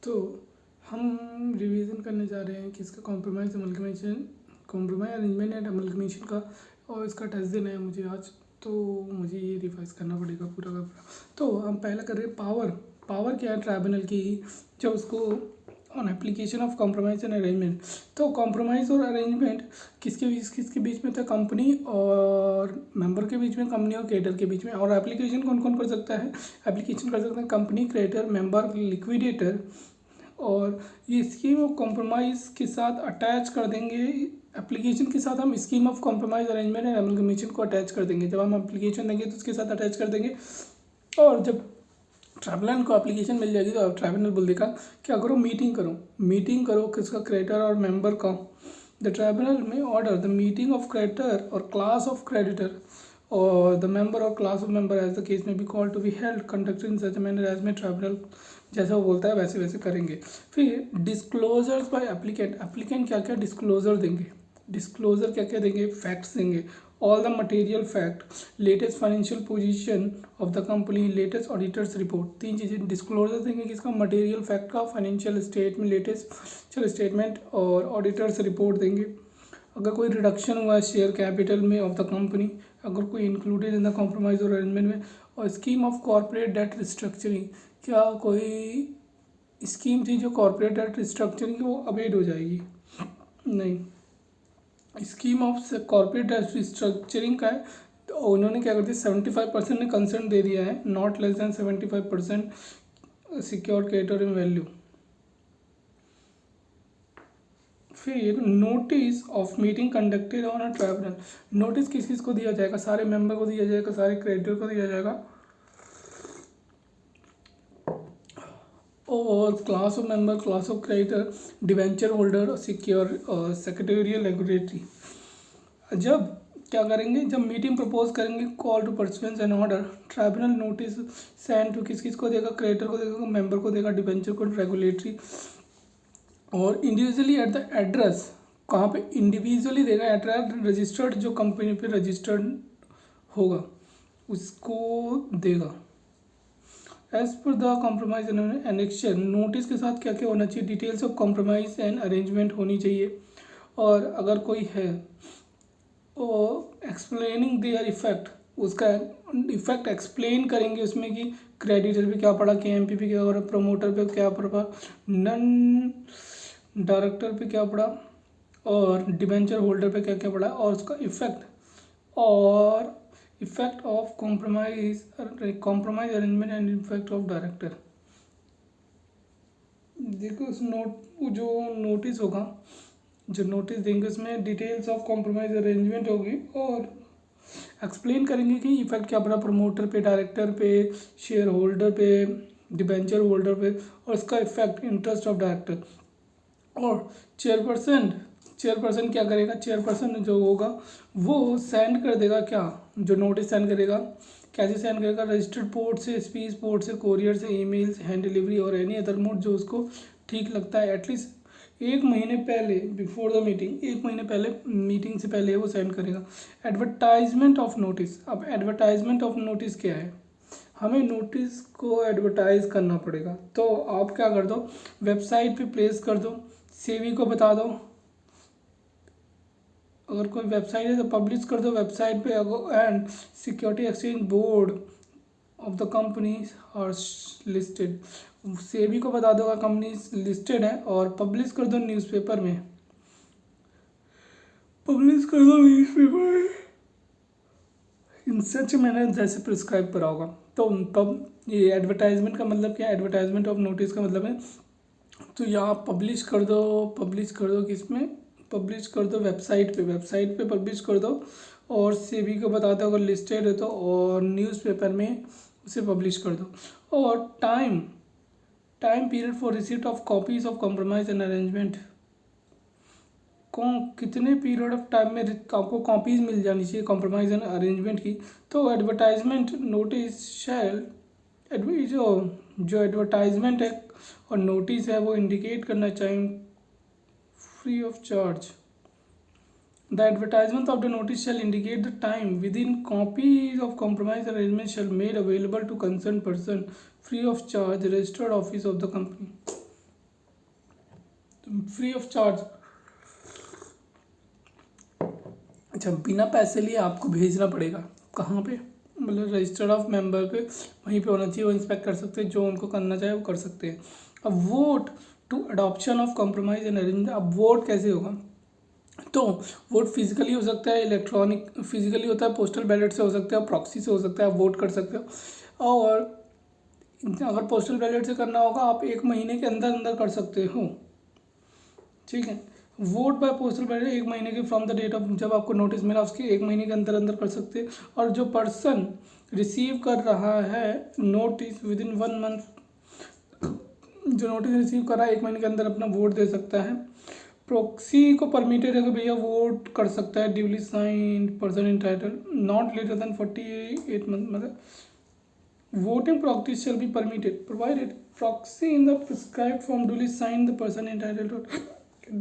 तो हम रिवीजन करने जा रहे हैं किसका कॉम्प्रोमाइज़ अरेंजमेंट एंड अमलगमेशन का, और इसका टेस्ट देना है मुझे आज, तो मुझे ये रिवाइज करना पड़ेगा पूरा का पूरा। तो हम पहला कर रहे हैं पावर क्या है ट्राइब्यूनल की, जो उसको on application of compromise and arrangement. तो कॉम्प्रोमाइज़ और अरेंजमेंट किसके बीच में था? कंपनी और मेंबर के बीच में, कंपनी और क्रेडिटर के बीच में। और एप्लीकेशन कौन कौन कर सकता है? एप्लीकेशन कर सकते हैं कंपनी, क्रेडिटर, मेंबर, लिक्विडेटर। और ये स्कीम ऑफ कॉम्प्रोमाइज़ के साथ अटैच कर देंगे, एप्लीकेशन के साथ हम scheme of compromise arrangement and amalgamation को अटैच कर देंगे। जब हम एप्लीकेशन देंगे तो उसके साथ अटैच कर देंगे। और जब ट्राइब्यूनल को एप्लीकेशन मिल जाएगी तो ट्राइब्यूनल बोल देगा क्या करो, मीटिंग करो किसका? क्रेडिटर और मेंबर का। The tribunal may order the meeting of creditor और class of creditor or the member और class of member as the case may be called to be held conducted in such manner as may tribunal जैसा वो बोलता है वैसे वैसे करेंगे। फिर डिस्क्लोजर्स बाय एप्लीकेंट क्या क्या डिस्क्लोजर देंगे? डिस्क्लोजर क्या क्या देंगे? फैक्ट्स देंगे। All the material fact, latest financial position of the company, latest auditors report. तीन चीज़ें डिस्क्लोजर देंगे किसका? मटेरियल फैक्ट का, financial statement, latest financial statement और ऑडिटर्स रिपोर्ट देंगे। अगर कोई रिडक्शन हुआ है शेयर कैपिटल में ऑफ द कंपनी, अगर कोई इंक्लूडेड इन द कॉम्प्रोमाइज और अरेंजमेंट में। और scheme of corporate debt restructuring, क्या कोई स्कीम थी जो कॉर्पोरेट डेट रिस्ट्रक्चरिंग की वो अवेड हो जाएगी? नहीं। Scheme of corporate debt restructuring का है तो उन्होंने क्या कर दिया, 75% ने कंसेंट दे दिया है, not less than 75% secured creditor in value. फिर notice of meeting conducted on a tribunal. Notice किस किस को दिया जाएगा? सारे मेंबर को दिया जाएगा, सारे क्रेडिटर को दिया जाएगा, और class of member, class of creditor, debenture holder, secure secretarial regulatory. जब क्या करेंगे? जब मीटिंग प्रपोज करेंगे, call to pursuance an order, tribunal notice send to किस किस को देगा? क्रेडिटर को देगा, मेंबर को देगा, डिवेंचर को, रेगुलेटरी। और इंडिविजुअली एट द एड्रेस, कहाँ पे? इंडिविजुअली देगा एड्रेस, रजिस्टर्ड जो कंपनी पे रजिस्टर्ड होगा उसको देगा। As per the compromise and annexation, notice के साथ क्या क्या होना चाहिए? Details of compromise and arrangement होनी चाहिए। और अगर कोई है और एक्सप्लेनिंग देयर इफेक्ट, उसका इफेक्ट एक्सप्लेन करेंगे उसमें कि क्रेडिटर पे क्या पड़ा, KMP पे क्या पड़ा, प्रमोटर पे क्या पड़ा, नन डायरेक्टर पे क्या पड़ा, और डिबेंचर होल्डर पे क्या क्या पड़ा, और उसका इफेक्ट और effect of compromise arrangement and effect of director. देखो उस जो नोटिस होगा, जो नोटिस देंगे उसमें डिटेल्स ऑफ कॉम्प्रोमाइज अरेंजमेंट होगी और एक्सप्लेन करेंगे कि इफेक्ट क्या पड़ा प्रमोटर पे, डायरेक्टर पे, शेयर होल्डर पे, डिबेंचर होल्डर पे, और इसका इफेक्ट इंटरेस्ट ऑफ डायरेक्टर। और चेयरपर्सन क्या करेगा? चेयरपर्सन जो होगा वो सेंड कर देगा, क्या जो नोटिस सेंड करेगा कैसे सेंड करेगा? रजिस्टर्ड पोर्ट से, स्पीड पोर्ट से, कोरियर से, ईमेल से, हैंड डिलीवरी और एनी अदर मोड जो उसको ठीक लगता है। एटलीस्ट 1 महीने पहले, बिफोर द मीटिंग, 1 महीने पहले, मीटिंग से पहले वो सेंड करेगा। एडवर्टाइजमेंट ऑफ नोटिस, अब एडवर्टाइजमेंट ऑफ नोटिस क्या है? हमें नोटिस को एडवर्टाइज करना पड़ेगा, तो आप क्या कर दो, वेबसाइट पे प्लेस कर दो, सेवी को बता दो, अगर कोई वेबसाइट है तो पब्लिश कर दो वेबसाइट पे, and security exchange board of the company और लिस्टेड, सेबी को बता दो कंपनी लिस्टेड है, और पब्लिश कर दो न्यूज़पेपर में, इन सच मैंने जैसे प्रिस्क्राइब करा होगा। तो तब ये एडवर्टाइजमेंट का मतलब क्या है? एडवर्टाइजमेंट ऑफ नोटिस का मतलब है, तो यहाँ पब्लिश कर दो किस में? पब्लिश कर दो वेबसाइट पे पब्लिश कर दो, और सेबी को बता दो अगर लिस्टेड है तो, और न्यूज़पेपर में उसे पब्लिश कर दो। और time period for receipt of copies of compromise and arrangement, कितने पीरियड ऑफ टाइम में आपको कॉपीज मिल जानी चाहिए कॉम्प्रोमाइज एंड अरेंजमेंट की? तो एडवर्टाइजमेंट नोटिस शैल, जो एडवर्टाइजमेंट है और नोटिस है वो इंडिकेट करना चाहिए free of charge. The advertisement of the notice shall indicate the time within copies of compromise arrangement shall made available to concern person free of charge, registered office of the company. Free of charge. अच्छा, बिना पैसे लिए आपको भेजना पड़ेगा। कहाँ पे? मतलब रजिस्टर्ड ऑफ मेंबर पे वहीं पे होना चाहिए, वो इंस्पेक्ट कर सकते हैं, जो उनको करना चाहे वो कर सकते हैं। अब vote to adoption of compromise and arrangement. अब वोट कैसे होगा? तो वोट फिजिकली हो सकता है, इलेक्ट्रॉनिक फिजिकली होता है, पोस्टल बैलेट से हो सकता है, प्रॉक्सी से हो सकता है, आप वोट कर सकते हो। और अगर पोस्टल बैलेट से करना होगा आप 1 महीने के अंदर अंदर कर सकते हो, ठीक है। वोट बाय पोस्टल बैलेट 1 महीने के फ्रॉम द डेट ऑफ, जब आपको नोटिस मिला उसके 1 महीने के अंदर अंदर कर सकते हैं। और जो पर्सन रिसीव कर रहा है नोटिस विद इन 1 मंथ, जो नोटिस रिसीव कर रहा है 1 महीने के अंदर अपना वोट दे सकता है। प्रॉक्सी को परमिटेड है कि भैया वोट कर सकता है duly signed person entitle not later than 48 month, मतलब voting proxy shall be permitted provided proxy in the prescribed form duly signed the person entitled to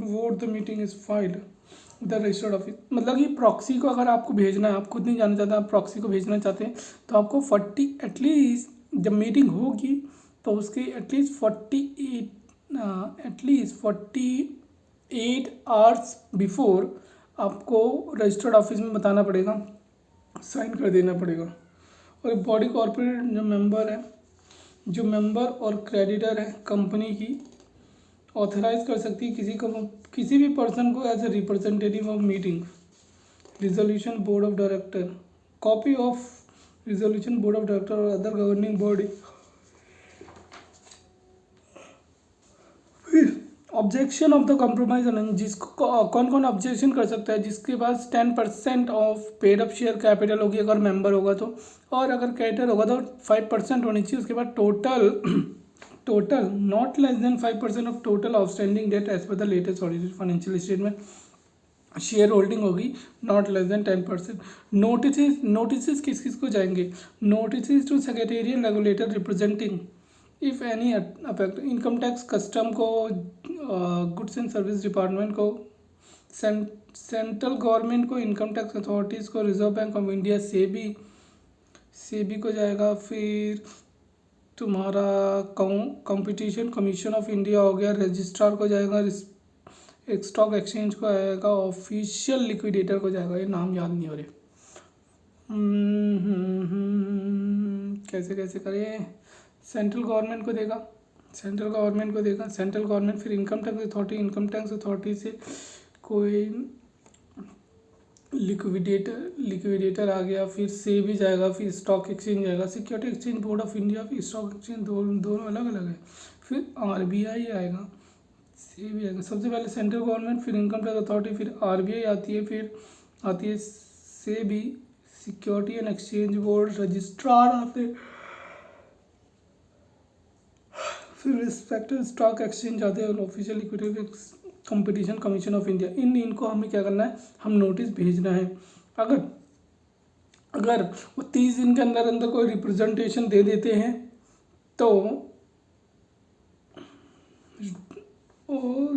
vote the meeting is filed the registered office. मतलब कि proxy को अगर आपको भेजना है, आप खुद नहीं जाना चाहते, आप प्रॉक्सी को भेजना चाहते हैं, तो आपको 40 एटलीस्ट, जब मीटिंग होगी तो उसके एटलीस्ट 48 आवर्स बिफोर आपको रजिस्टर्ड ऑफिस में बताना पड़ेगा, साइन कर देना पड़ेगा। और बॉडी कॉर्पोरेट जो मेंबर है, जो मेंबर और क्रेडिटर है कंपनी की, ऑथराइज कर सकती है किसी भी पर्सन को as a representative of meeting, resolution board of director, copy of resolution board of director और अदर गवर्निंग बॉडी। फिर ऑब्जेक्शन ऑफ द कॉम्प्रोमाइज, जिसको कौन कौन ऑब्जेक्शन कर सकता है? जिसके पास 10% of paid up share capital होगी अगर मेंबर होगा तो, और अगर क्रेडिटर होगा तो 5% होनी चाहिए। उसके बाद total not less than 5% of total outstanding debt as per the latest audited financial statement. Share holding होगी नॉट लेस देन 10%। नोटिस किस किस को जाएंगे? Notice to secretarial regulator representing if any affect, income tax, custom को, goods and service department को, central government को, income tax authorities को, reserve bank of India, SEBI को जाएगा। फिर तुम्हारा कंपटीशन कमीशन ऑफ इंडिया हो गया, रजिस्ट्रार को जाएगा, एक स्टॉक एक्सचेंज को आएगा, ऑफिशियल लिक्विडेटर को जाएगा। ये नाम याद नहीं हो रहे, कैसे कैसे करें? सेंट्रल गवर्नमेंट को देगा, सेंट्रल गवर्नमेंट, फिर इनकम टैक्स अथॉरिटी से कोई लिक्विडेटर आ गया, फिर से भी जाएगा, फिर स्टॉक एक्सचेंज जाएगा, security exchange board of India, फिर स्टॉक एक्सचेंज, दोनों अलग अलग है। फिर आरबीआई आएगा, से भी आएगा। सबसे पहले सेंट्रल गवर्नमेंट, फिर इनकम टैक्स अथॉरिटी, फिर आरबीआई आती है, फिर आती है से भी, security and exchange board, registrar आते, फिर रिस्पेक्टिव स्टॉक एक्सचेंज आते हैं, official liquidator, competition commission of India. इनको हमें क्या करना है? हम नोटिस भेजना है। अगर वो 30 दिन के अंदर अंदर कोई रिप्रेजेंटेशन दे देते हैं तो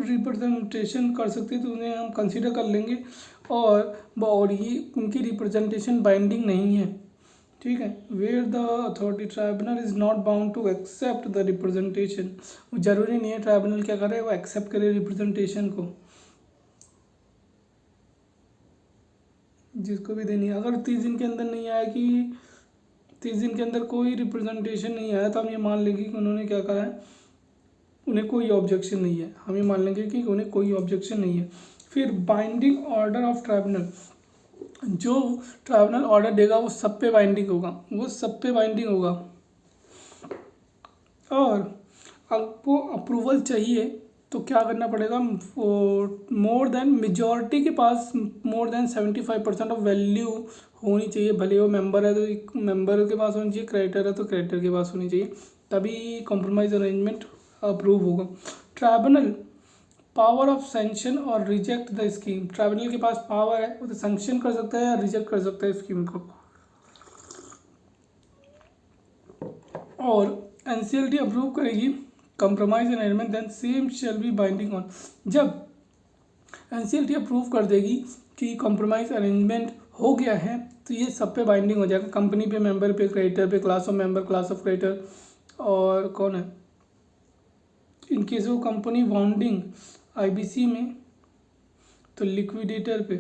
रिप्रेजेंटेशन कर सकते हैं, तो उन्हें हम कंसीडर कर लेंगे। और ये उनकी रिप्रेजेंटेशन बाइंडिंग नहीं है, ठीक है। Where the authority tribunal is not bound to accept the representation, जरूरी नहीं है ट्राइब्यूनल क्या करे, वो एक्सेप्ट करे रिप्रेजेंटेशन को, जिसको भी देनी है। अगर 30 दिन के अंदर नहीं आया कि 30 दिन के अंदर कोई रिप्रेजेंटेशन नहीं आया, तो हम ये मान लेंगे कि उन्होंने क्या करा है, उन्हें कोई ऑब्जेक्शन नहीं है। हम ये मान लेंगे कि उन्हें कोई ऑब्जेक्शन नहीं है। फिर बाइंडिंग ऑर्डर ऑफ ट्राइब्यूनल, जो ट्राइब्यूनल ऑर्डर देगा वो सब पे बाइंडिंग होगा, और आपको अप्रूवल चाहिए तो क्या करना पड़ेगा? मोर देन, मेजॉरिटी के पास मोर देन 75% ऑफ वैल्यू होनी चाहिए। भले वो मेंबर है तो मेंबर के पास होनी चाहिए, क्रेडिटर है तो क्रेडिटर के पास होनी चाहिए, तभी कॉम्प्रोमाइज अरेंजमेंट अप्रूव होगा। ट्राइब्यूनल पावर ऑफ सैंक्शन और रिजेक्ट द स्कीम, ट्राइब्यूनल के पास पावर है, वो तो सैंक्शन कर सकता है या रिजेक्ट कर सकता है स्कीम को। और एनसीएलटी अप्रूव करेगी compromise arrangement, then same shall be binding on. जब एनसीएलटी अप्रूव कर देगी कि कंप्रोमाइज अरेंजमेंट हो गया है, तो ये सब पे बाइंडिंग हो जाएगा, कंपनी पे, मेंबर पे, क्रेडिटर पे, class of member, class of creditor, और कौन है, इन case of company bounding IBC में तो लिक्विडेटर पे,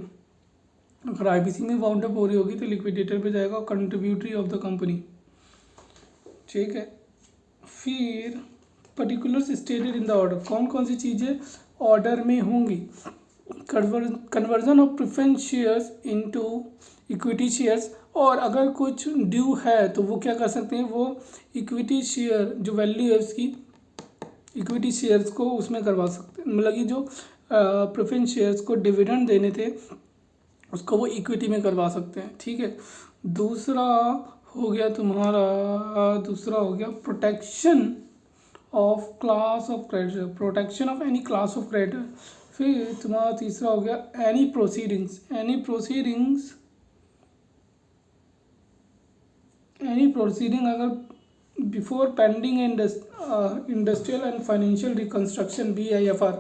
अगर आईबीसी में वाउंड अप हो रही होगी तो लिक्विडेटर पे जाएगा, कंट्रीब्यूटरी ऑफ द कंपनी, ठीक है। फिर particulars stated in the order, कौन कौन सी चीज़ें ऑर्डर में होंगी। Conversion of preference shares into equity shares, और अगर कुछ ड्यू है तो वो क्या कर सकते हैं, वो इक्विटी शेयर जो वैल्यू है उसकी, इक्विटी शेयर्स को उसमें करवा सकते हैं, मतलब कि जो प्रेफरेंस शेयर्स को डिविडेंड देने थे उसको वो इक्विटी में करवा सकते हैं, ठीक है। दूसरा हो गया protection of class of creditor, protection of any class of creditor. फिर तुम्हारा तीसरा हो गया एनी प्रोसीडिंग अगर before pending industrial and financial reconstruction, BIFR,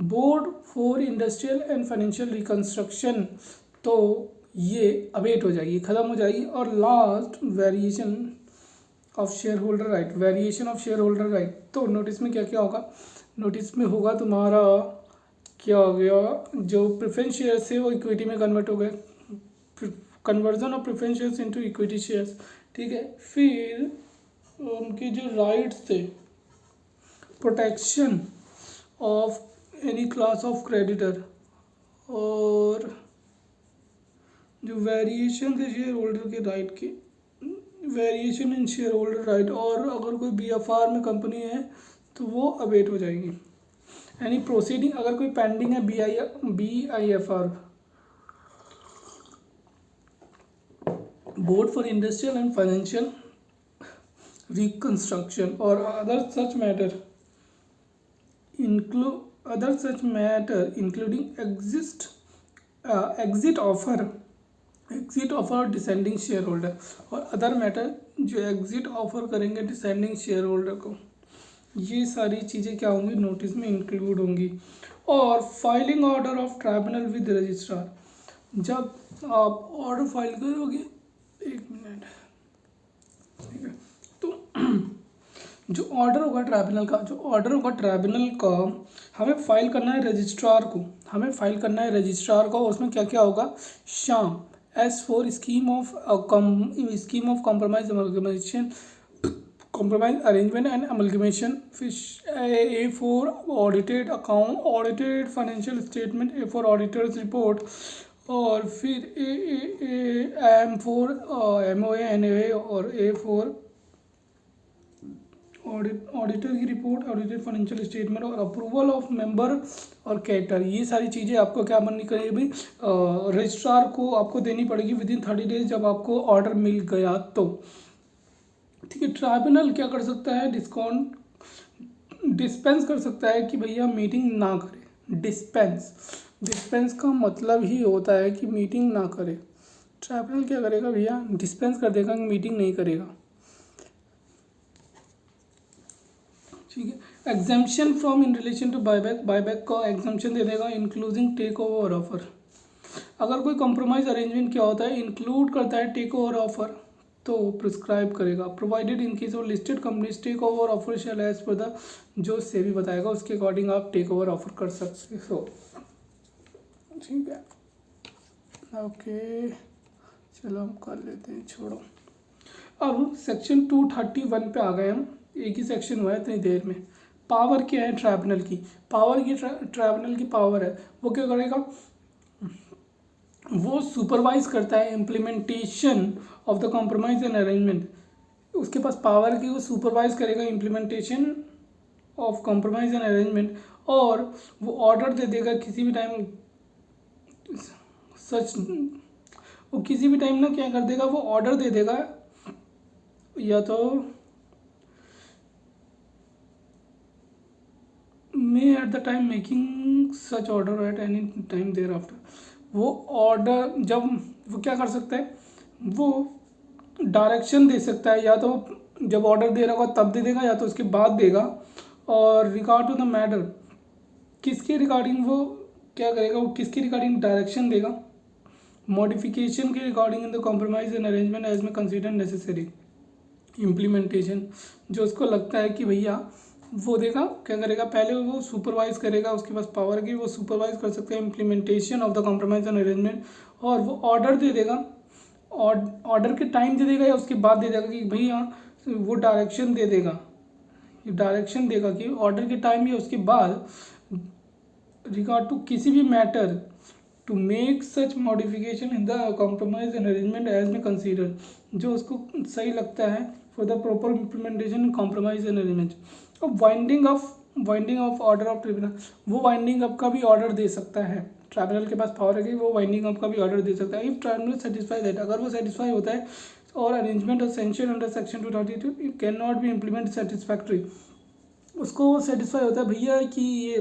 board for industrial and financial reconstruction, तो ये अवेट हो जाएगी, ख़त्म हो जाएगी। और last variation of share holder right, तो नोटिस में क्या क्या होगा, नोटिस में होगा तुम्हारा क्या हो गया, जो प्रेफरेंस शेयर्स थे वो इक्विटी में कन्वर्ट हो गए, फिर conversion of preference shares into equity shares, ठीक है। फिर उनके जो राइट्स थे, protection of any class of creditor, और जो वेरिएशन थे शेयर होल्डर के राइट की, variation in share holder right, और अगर कोई BFR में कंपनी है तो वो अवेट हो जाएगी। यानी प्रोसीडिंग अगर कोई पेंडिंग है BIFR, board for industrial and financial reconstruction, और other such matter including exit offer dissenting share holder, और अदर मैटर जो एग्जिट ऑफर करेंगे डिसेंडिंग शेयर होल्डर को, ये सारी चीज़ें क्या होंगी, नोटिस में इंक्लूड होंगी। और filing order of tribunal with registrar, जब आप ऑर्डर फाइल करोगे, एक मिनट, ठीक है, तो जो ऑर्डर होगा ट्राइब्यूनल का, हमें फाइल करना है रजिस्ट्रार को, उसमें क्या क्या होगा, शाम S4 scheme of compromise arrangement and amalgamation, फिर A4 audited account, audited financial statement, A4 auditors report, और फिर M4 MOA NOA, और A4 ऑडिटर की रिपोर्ट, ऑडिटेड फाइनेंशियल स्टेटमेंट, और अप्रूवल ऑफ मेंबर और कैटर। ये सारी चीज़ें आपको क्या बननी करेगी भाई, रजिस्ट्रार को आपको देनी पड़ेगी विदिन 30 डेज, जब आपको ऑर्डर मिल गया तो, ठीक है। ट्राइब्यूनल क्या कर सकता है, डिस्पेंस कर सकता है कि भैया मीटिंग ना करे। डिस्पेंस का मतलब ही होता है कि मीटिंग ना करे। ट्राइब्यूनल क्या करेगा भैया, डिस्पेंस कर देगा कि मीटिंग नहीं करेगा, ठीक है। Exemption from in relation to buyback का एग्जाम्पशन दे देगा, इंक्लूडिंग टेक ओवर ऑफर। अगर कोई कॉम्प्रोमाइज अरेंजमेंट क्या होता है, इंक्लूड करता है टेक ओवर ऑफर, तो प्रिस्क्राइब करेगा। Provided in case of listed companies takeover offer shall as per the, जो सेबी बताएगा उसके अकॉर्डिंग आप टेक ओवर ऑफर कर सकते हो, ठीक है। ओके, चलो हम कर लेते हैं, छोड़ो। अब सेक्शन 231 पे आ गए हम, एक ही सेक्शन हुआ है इतनी देर में। पावर क्या है ट्राइब्यूनल की, ट्राइब्यूनल की पावर है, वो क्या करेगा, वो सुपरवाइज करता है implementation of the compromise and arrangement. उसके पास पावर की, वो सुपरवाइज करेगा implementation of compromise and arrangement, और वो ऑर्डर दे देगा किसी भी टाइम, वो किसी भी टाइम ना क्या कर देगा, वो ऑर्डर दे देगा, या तो may at the time making such order at any time thereafter. वो ऑर्डर जब वो क्या कर सकता है, वो डायरेक्शन दे सकता है, या तो जब ऑर्डर दे रहा होगा तब दे देगा, या तो उसके बाद देगा। और रिगार्ड टू द मैटर, किसके रिगार्डिंग वो क्या करेगा, वो किसके रिगार्डिंग डायरेक्शन देगा, मॉडिफिकेशन के regarding in the compromise and arrangement as में कंसिडर नेसेसरी। इम्प्लीमेंटेशन, जो उसको लगता है कि भैया वो देगा क्या करेगा, पहले वो सुपरवाइज करेगा, उसके पास पावर है कि वो सुपरवाइज कर सकते हैं implementation of the compromise and arrangement, और वो ऑर्डर दे देगा, ऑर्डर के टाइम दे देगा या उसके बाद दे देगा कि भैया वो डायरेक्शन दे देगा, डायरेक्शन देगा कि ऑर्डर के टाइम या उसके बाद रिगार्ड टू किसी भी matter to make such modification in the compromise and arrangement as may consider, जो उसको सही लगता है for the proper implementation compromise and arrangement. अब winding of order of tribunal, वो वाइंडिंग अप का भी ऑर्डर दे सकता है, ट्राइब्यूनल के पास पावर है कि वो वाइंडिंग अप का भी ऑर्डर दे सकता है इफ ट्राइब्यूनल सेटिस्फाई दैट, अगर वो सेटिस्फाई होता है और अरेंजमेंट और sanction under section 232 it can not be implement satisfactory, उसको सेटिस्फाई होता है भैया कि ये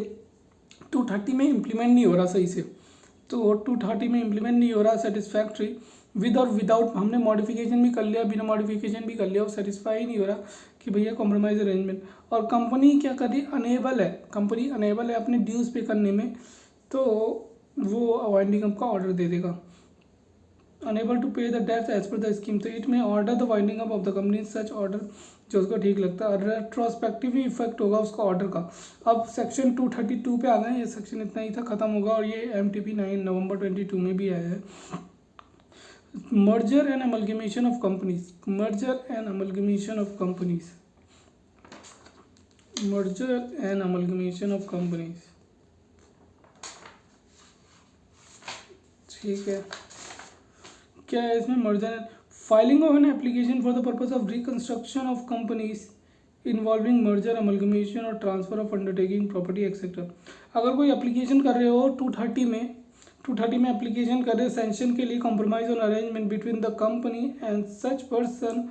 230 में इम्प्लीमेंट नहीं हो रहा सही से, तो 230 में इम्प्लीमेंट नहीं हो रहा सेटिस्फैक्ट्री, विद और विदाउट हमने मॉडिफिकेशन भी कर लिया, बिना मॉडिफिकेशन भी कर लिया, वो सेटिस्फाई नहीं हो रहा कि भैया कॉम्प्रोमाइज अरेंजमेंट, और कंपनी क्या कर रही, कंपनी अनेबल है अपने ड्यूज़ पे करने में, तो वो वाइंडिंग अप का ऑर्डर दे देगा। Enable to pay the debts as per the scheme, तो it may order the winding up of the company such order, जो उसको ठीक लगता है, रेट्रोस्पेक्टिव इफेक्ट होगा उसका ऑर्डर का। अब सेक्शन 232 पे आ गए, ये सेक्शन इतना ही था, खत्म होगा, और ये MTP 9 नवंबर 22 में भी आया है। Merger and amalgamation of companies, merger and amalgamation of companies, merger and amalgamation of companies, ठीक है, क्या है इसमें, merger and filing of an application for the purpose of reconstruction of companies involving merger amalgamation or transfer of undertaking property etcetera. अगर कोई application कर रहे हो 230 में एप्लीकेशन कर रहे हो सैंक्शन के लिए compromise on arrangement between the company and such person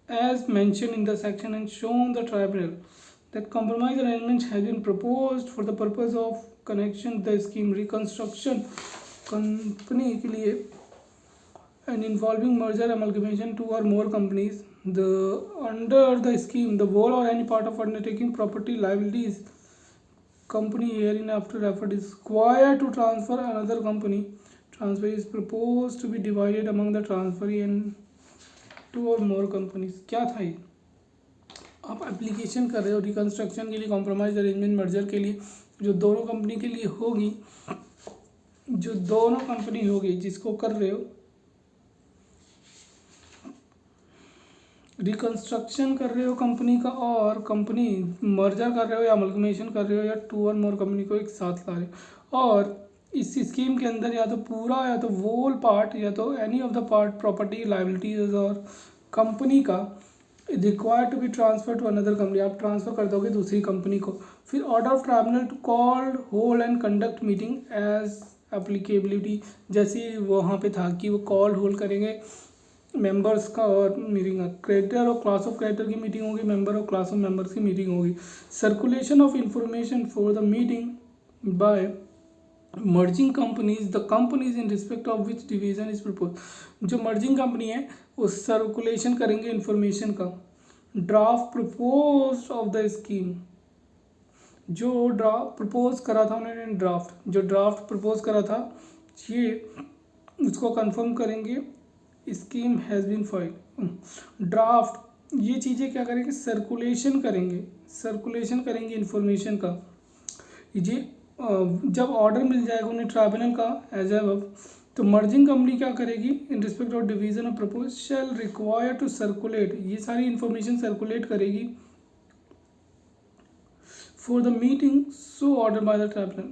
as mention in the section and shown the tribunal that compromise arrangement has been proposed for the purpose of connection the scheme reconstruction company के लिए and involving merger amalgamation two or more companies, under the scheme the whole or any part of undertaking property liabilities company hereinafter referred is required to transfer another company, transfer is proposed to be divided among the transferee and two or more companies। क्या था ये, आप application कर रहे हो reconstruction के लिए, compromise arrangement merger के लिए, जो दोनों कंपनी के लिए होगी, जो दोनों कंपनी होगी जिसको कर रहे हो, रिकंस्ट्रक्शन कर रहे हो कंपनी का, और कंपनी मर्जर कर रहे हो या अमलगमेशन कर रहे हो, या टू और मोर कंपनी को एक साथ ला रहे हो, और इस स्कीम के अंदर या तो पूरा या तो वोल पार्ट या तो any of the part property liabilities और कंपनी का required to be transfer to another company, आप ट्रांसफर कर दोगे दूसरी कंपनी को। फिर order of tribunal to called hold and conduct meeting as applicability, जैसे वहाँ पे था कि वो कॉल होल्ड करेंगे मेंबर्स का और मीटिंग का, क्रेडिटर और क्लास ऑफ क्रेडिटर की मीटिंग होगी, मेंबर और क्लास ऑफ मेंबर्स की मीटिंग होगी, circulation of information for the meeting by merging companies the companies in respect of which division is propose, जो मर्जिंग कंपनी है वो सर्कुलेशन करेंगे इंफॉर्मेशन का। Draft propose of the scheme, जो draft propose करा था उन्होंने, जो ड्राफ्ट प्रपोज करा था ये उसको कंफर्म करेंगे, scheme has been file. Draft ये चीज़ें क्या करेंगे, सर्कुलेशन करेंगे इन्फॉर्मेशन का। ये जब ऑर्डर मिल जाएगा उन्हें ट्राइब्यूनल का एज अब, तो मर्जिंग कंपनी क्या करेगी, in respect of division of propose shall require to circulate, ये सारी इन्फॉर्मेशन सर्कुलेट करेगी for the meeting so order by the tribunal,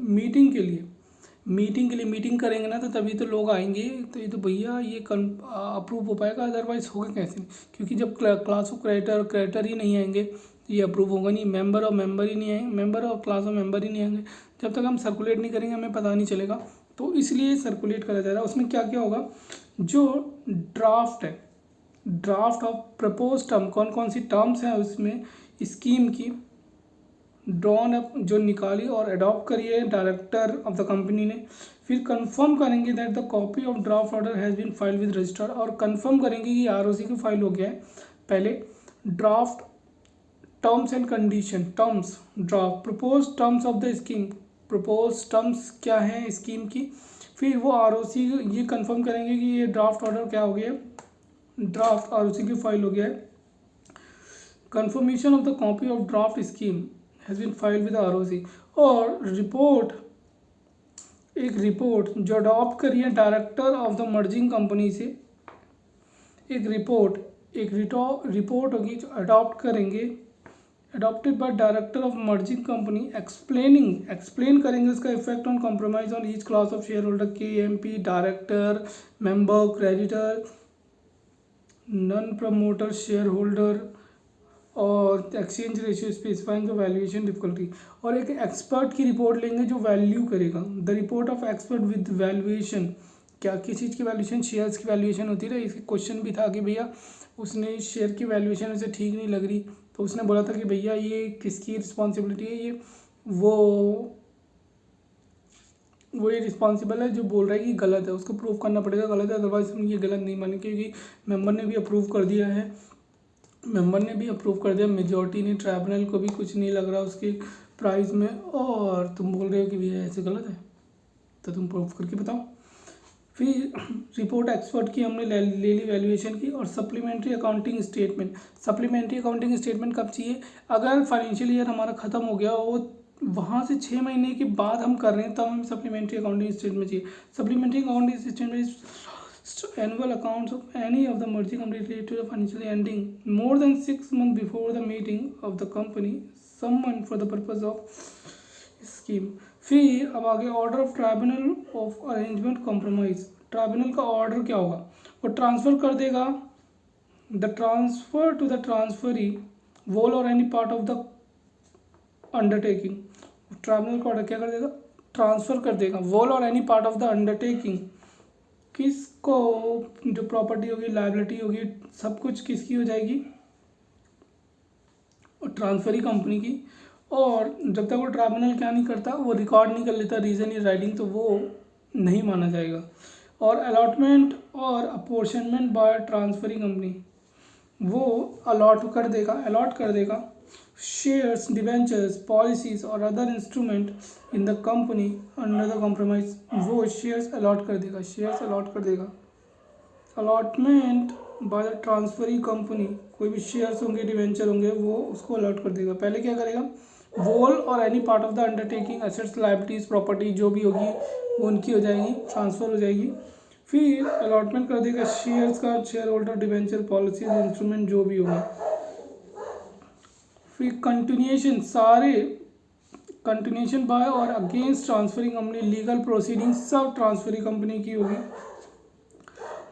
meeting करेंगे ना तो तभी तो लोग आएंगे, तो ये तो भैया ये अप्रूव हो पाएगा, अदरवाइज होगा कैसे, क्योंकि जब क्लास ऑफ क्रेडिटर ही नहीं आएंगे तो ये अप्रूव होगा नहीं, मेंबर और मेंबर ही नहीं आएंगे, मेंबर और क्लास ऑफ मेंबर ही नहीं आएंगे, जब तक हम सर्कुलेट नहीं करेंगे हमें पता नहीं चलेगा, तो इसलिए सर्कुलेट करा जा रहा है। उसमें क्या क्या होगा, जो ड्राफ्ट है, ड्राफ्ट ऑफ प्रपोज टर्म, कौन कौन सी टर्म्स हैं उसमें स्कीम की, ड्रॉन अप जो निकाली और अडॉप्ट करी है डायरेक्टर ऑफ द कंपनी ने, फिर कंफर्म करेंगे that the copy of draft order has been filed with register, और कंफर्म करेंगे कि ROC की फाइल हो गया है। पहले draft terms and condition, terms draft propose terms of the scheme, propose terms क्या है स्कीम की, फिर वो ROC ये कंफर्म करेंगे कि ये ड्राफ्ट ऑर्डर क्या हो गया है, ड्राफ्ट ROC की फाइल हो गया है। Confirmation of the copy of draft scheme has been filed with ROC, और एक रिपोर्ट जो अडॉप्ट करी है director of the merging company से, एक रिपोर्ट होगी जो अडॉप्ट करेंगे, adopted by director of merging company, explain करेंगे उसका effect on compromise on each class of share holder, KMP, director, member, creditor, non promoter shareholder, और exchange ratio specifying the valuation difficulty. और एक expert की report लेंगे जो value करेगा, the report of expert with valuation, क्या किस चीज़ की वैल्यूएशन, शेयर्स की वैल्यूएशन होती है। इसके क्वेश्चन भी था कि भैया उसने शेयर की वैल्यूएशन उसे ठीक नहीं लग रही, तो उसने बोला था कि भैया ये किसकी रिस्पॉन्सिबिलिटी है, ये वो ये रिस्पॉन्सिबल है जो बोल रहा है कि गलत है, उसको प्रूव करना पड़ेगा गलत है, अदरवाइज हम ये गलत नहीं मानेंगे, क्योंकि मेंबर ने भी अप्रूव कर दिया है, मेजॉरिटी ने, ट्राइब्यूनल को भी कुछ नहीं लग रहा उसके प्राइस में, और तुम बोल रहे हो कि भैया ऐसे गलत है, तो तुम प्रूव करके बताओ। फिर रिपोर्ट एक्सपर्ट की हमने ले ली वैल्यूएशन की, और सप्लीमेंट्री अकाउंटिंग स्टेटमेंट कब चाहिए, अगर फाइनेंशियल ईयर हमारा ख़त्म हो गया वो वहाँ से 6 महीने के बाद हम कर रहे हैं, तब हमें सप्लीमेंट्री अकाउंटिंग स्टेटमेंट चाहिए। Supplementary accounting statement annual accounts of any of the merging company related to the financial ending more than 6 months before the meeting of the company summoned for the purpose of scheme। फिर अब आगे order of tribunal of arrangement compromise, tribunal का order क्या होगा, वो transfer कर देगा, the transfer to the transferee whole or any part of the undertaking. Tribunal का ऑर्डर क्या कर देगा, ट्रांसफ़र कर देगा whole or any part of the undertaking, किसको, जो प्रॉपर्टी होगी, लायबिलिटी होगी, सब कुछ किसकी हो जाएगी, और ट्रांसफरी कंपनी की। और जब तक वो ट्राइब्यूनल क्या नहीं करता, वो रिकॉर्ड नहीं कर लेता रीज़न या राइटिंग, तो वो नहीं माना जाएगा। और अलॉटमेंट और अपोर्शनमेंट बाय ट्रांसफरी कंपनी, वो अलॉट कर देगा शेयर्स, डिवेंचर्स, पॉलिसीज और other instrument in the company under the compromise, वो शेयर्स अलॉट कर देगा। Allotment bye the transferee company, कोई भी शेयर्स होंगे, डिवेंचर होंगे, वो उसको अलॉट कर देगा। पहले क्या करेगा, वोल or any part of the undertaking, assets, liabilities, property जो भी होगी वो उनकी हो जाएगी, ट्रांसफ़र हो जाएगी। फिर अलॉटमेंट कर देगा शेयर्स का, share holder, debenture, policies, instrument जो भी होगा। फिर कंटिन्यूएशन बाय और against transferring company, legal proceeding सब ट्रांसफरिंग कंपनी की होगी।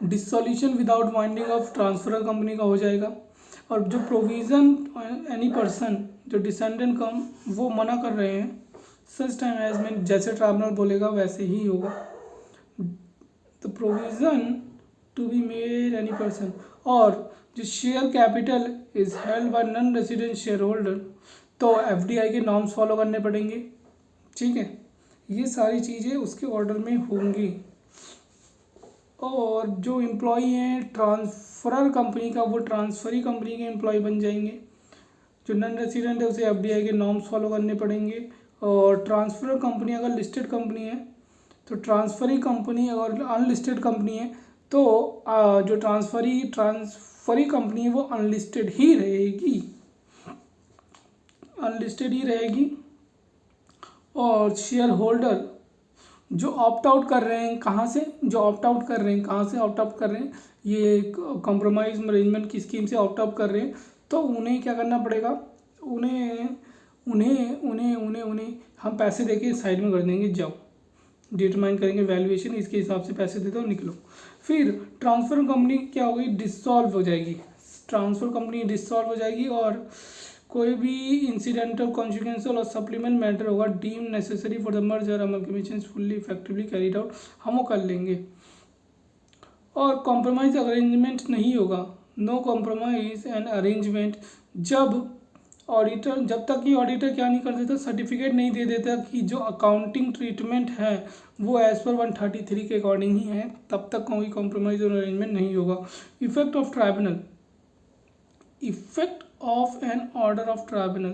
Dissolution without winding of transfer company का हो जाएगा। और जो प्रोविज़न एनी पर्सन, जो डिसेंडेंट कम वो मना कर रहे हैं, सच टाइम एज में जैसे ट्राइब्यूनल बोलेगा वैसे ही होगा। The provision to be made any person, और जो share capital is held by non resident share holder, तो FDI के नॉर्म्स फॉलो करने पड़ेंगे, ठीक है। ये सारी चीज़ें उसके ऑर्डर में होंगी। और जो एम्प्लॉई हैं ट्रांसफरर कंपनी का, वो ट्रांसफरी कंपनी के एम्प्लॉय बन जाएंगे। जो नॉन रेजिडेंट है उसे FDI के नॉर्म्स फॉलो करने पड़ेंगे। और ट्रांसफरर कंपनी अगर लिस्टेड कंपनी है, तो ट्रांसफरी कंपनी अगर अनलिस्टेड कंपनी है, तो जो ट्रांसफरी कंपनी है वो अनलिस्टेड ही रहेगी। और शेयर होल्डर जो ऑप्ट आउट कर रहे हैं, कहाँ से ऑप्ट आउट कर रहे हैं, ये कॉम्प्रोमाइज़ अरेंजमेंट की स्कीम से ऑप्ट आउट कर रहे हैं, तो उन्हें क्या करना पड़ेगा, उन्हें हम पैसे देके साइड में कर देंगे, जाओ डिटरमाइन करेंगे वैल्यूएशन, इसके हिसाब से पैसे दे दो, निकलो। फिर ट्रांसफर कंपनी क्या होगी, डिसॉल्व हो जाएगी। और कोई भी इंसिडेंटल, कॉन्सिक्वेंशियल और सप्लीमेंट मैटर होगा deem necessary for the merger amalgamation fully effectively carried out, हम वो कर लेंगे। और कॉम्प्रोमाइज़ अरेंजमेंट नहीं होगा, नो कॉम्प्रोमाइज़ एंड अरेंजमेंट, जब तक कि ऑडिटर क्या नहीं कर देता, सर्टिफिकेट नहीं दे देता कि जो अकाउंटिंग ट्रीटमेंट है वो एज़ पर 133 के अकॉर्डिंग ही है, तब तक कोई कॉम्प्रोमाइज़ और अरेंजमेंट नहीं होगा। Effect of an order of tribunal,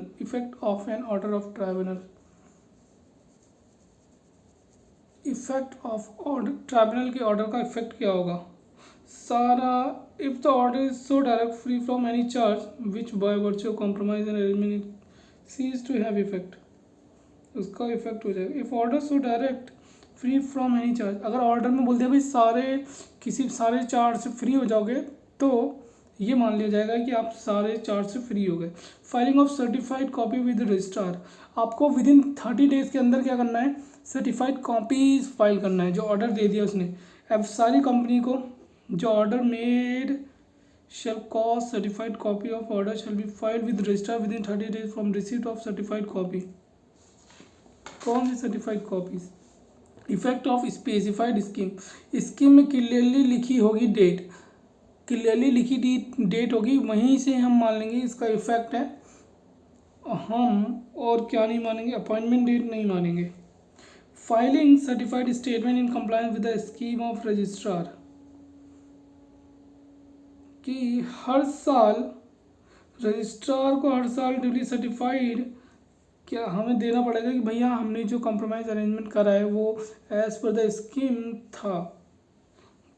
tribunal के ऑर्डर का इफेक्ट क्या होगा, सारा if the order is so direct free from any charge which by virtue compromise and arrangement cease to have effect, उसका effect हो जाएगा। If order so direct free from any charge, अगर order में बोल दिया भाई सारे चार्ज से फ्री हो जाओगे तो ये मान लिया जाएगा कि आप सारे चार्ज से फ्री हो गए। Filing of certified copy with registrar, आपको विद इन 30 डेज के अंदर क्या करना है, सर्टिफाइड कॉपीज फाइल करना है जो ऑर्डर दे दिया उसने। अब सारी कंपनी को जो order made shall cause certified copy of order shall be filed with registrar within 30 days from receipt of certified copy। कौन सी certified copies? Effect of specified scheme, scheme में क्लियरली लिखी होगी डेट, क्लियरली लिखी date होगी, वहीं से हम मान लेंगे इसका इफेक्ट है। हम और क्या नहीं मानेंगे, अपॉइंटमेंट डेट नहीं मानेंगे। Filing certified statement in compliance with the scheme of registrar, कि हर साल रजिस्ट्रार को हर साल ड्यूली सर्टिफाइड क्या हमें देना पड़ेगा कि भैया हमने जो कॉम्प्रोमाइज़ अरेंजमेंट करा है वो एज पर द स्कीम था।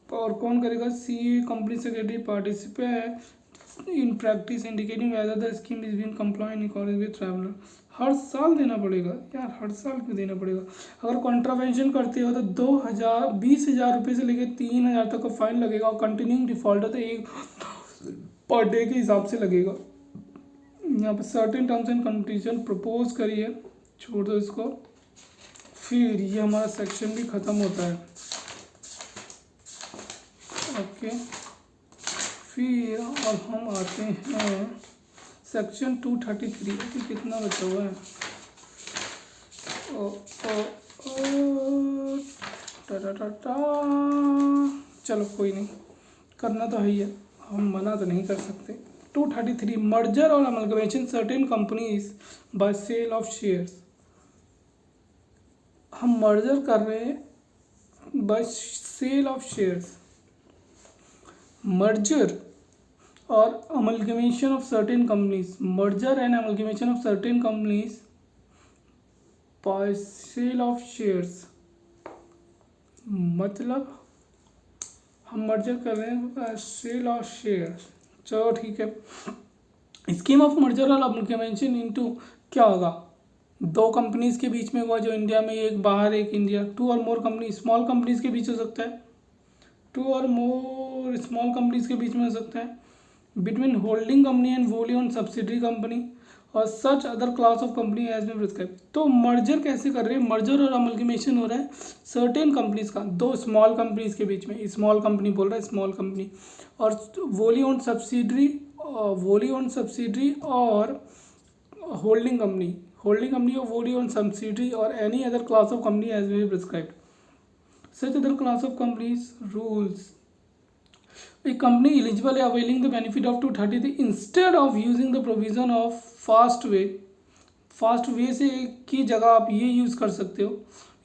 और कौन करेगा? C company secretary participate in practice indicating whether the scheme is being compliant in accordance with traveller. हर साल देना पड़ेगा यार, हर साल क्यों देना पड़ेगा? अगर कॉन्ट्रावेंशन करते हो तो 20,000 रुपये से लेकर 3,000 तक का फाइन लगेगा, और कंटिन्यूइंग डिफॉल्ट है तो एक पर डे के हिसाब से लगेगा। यहाँ पर certain terms and condition propose करिए, छोड़ दो इसको। फिर ये हमारा सेक्शन भी ख़त्म होता है। ओके, फिर अब हम आते हैं सेक्शन 233 कि कितना बचा हुआ है। चलो कोई नहीं, करना तो है ही है, हम मना तो नहीं कर सकते। 233 मर्जर और amalgamation certain companies by sale of shares. हम मर्जर कर रहे हैं by sale of shares. Merger और amalgamation of certain companies, merger and amalgamation of certain companies by sale of shares, मतलब हम मर्जर कर रहे हैं सेल ऑफ शेयर्स। चलो ठीक है। स्कीम ऑफ मर्जर और अमलगमेशन इनटू क्या होगा? दो कंपनीज के बीच में हुआ जो इंडिया में, एक बाहर एक इंडिया। टू और मोर कंपनी, स्मॉल कंपनीज के बीच हो सकता है, टू और मोर स्मॉल कंपनीज के बीच में हो सकता है, between holding company and wholly owned subsidiary company और such other class of company as में प्रिस्क्राइब। तो मर्जर कैसे कर रहे हैं? मर्जर और अमलगमेशन हो रहा है सर्टेन कंपनीज का, दो स्मॉल कंपनीज के बीच में। स्मॉल कंपनी बोल रहा है, स्मॉल कंपनी, और वोली ओन सब्सिडरी और होल्डिंग कंपनी और वोली ओन सब्सिडरी और any other class of company as में prescribe. Such other class of companies rules. A company eligible availing the benefit of 233 instead of using the provision of fast way से की जगह आप ये use कर सकते हो।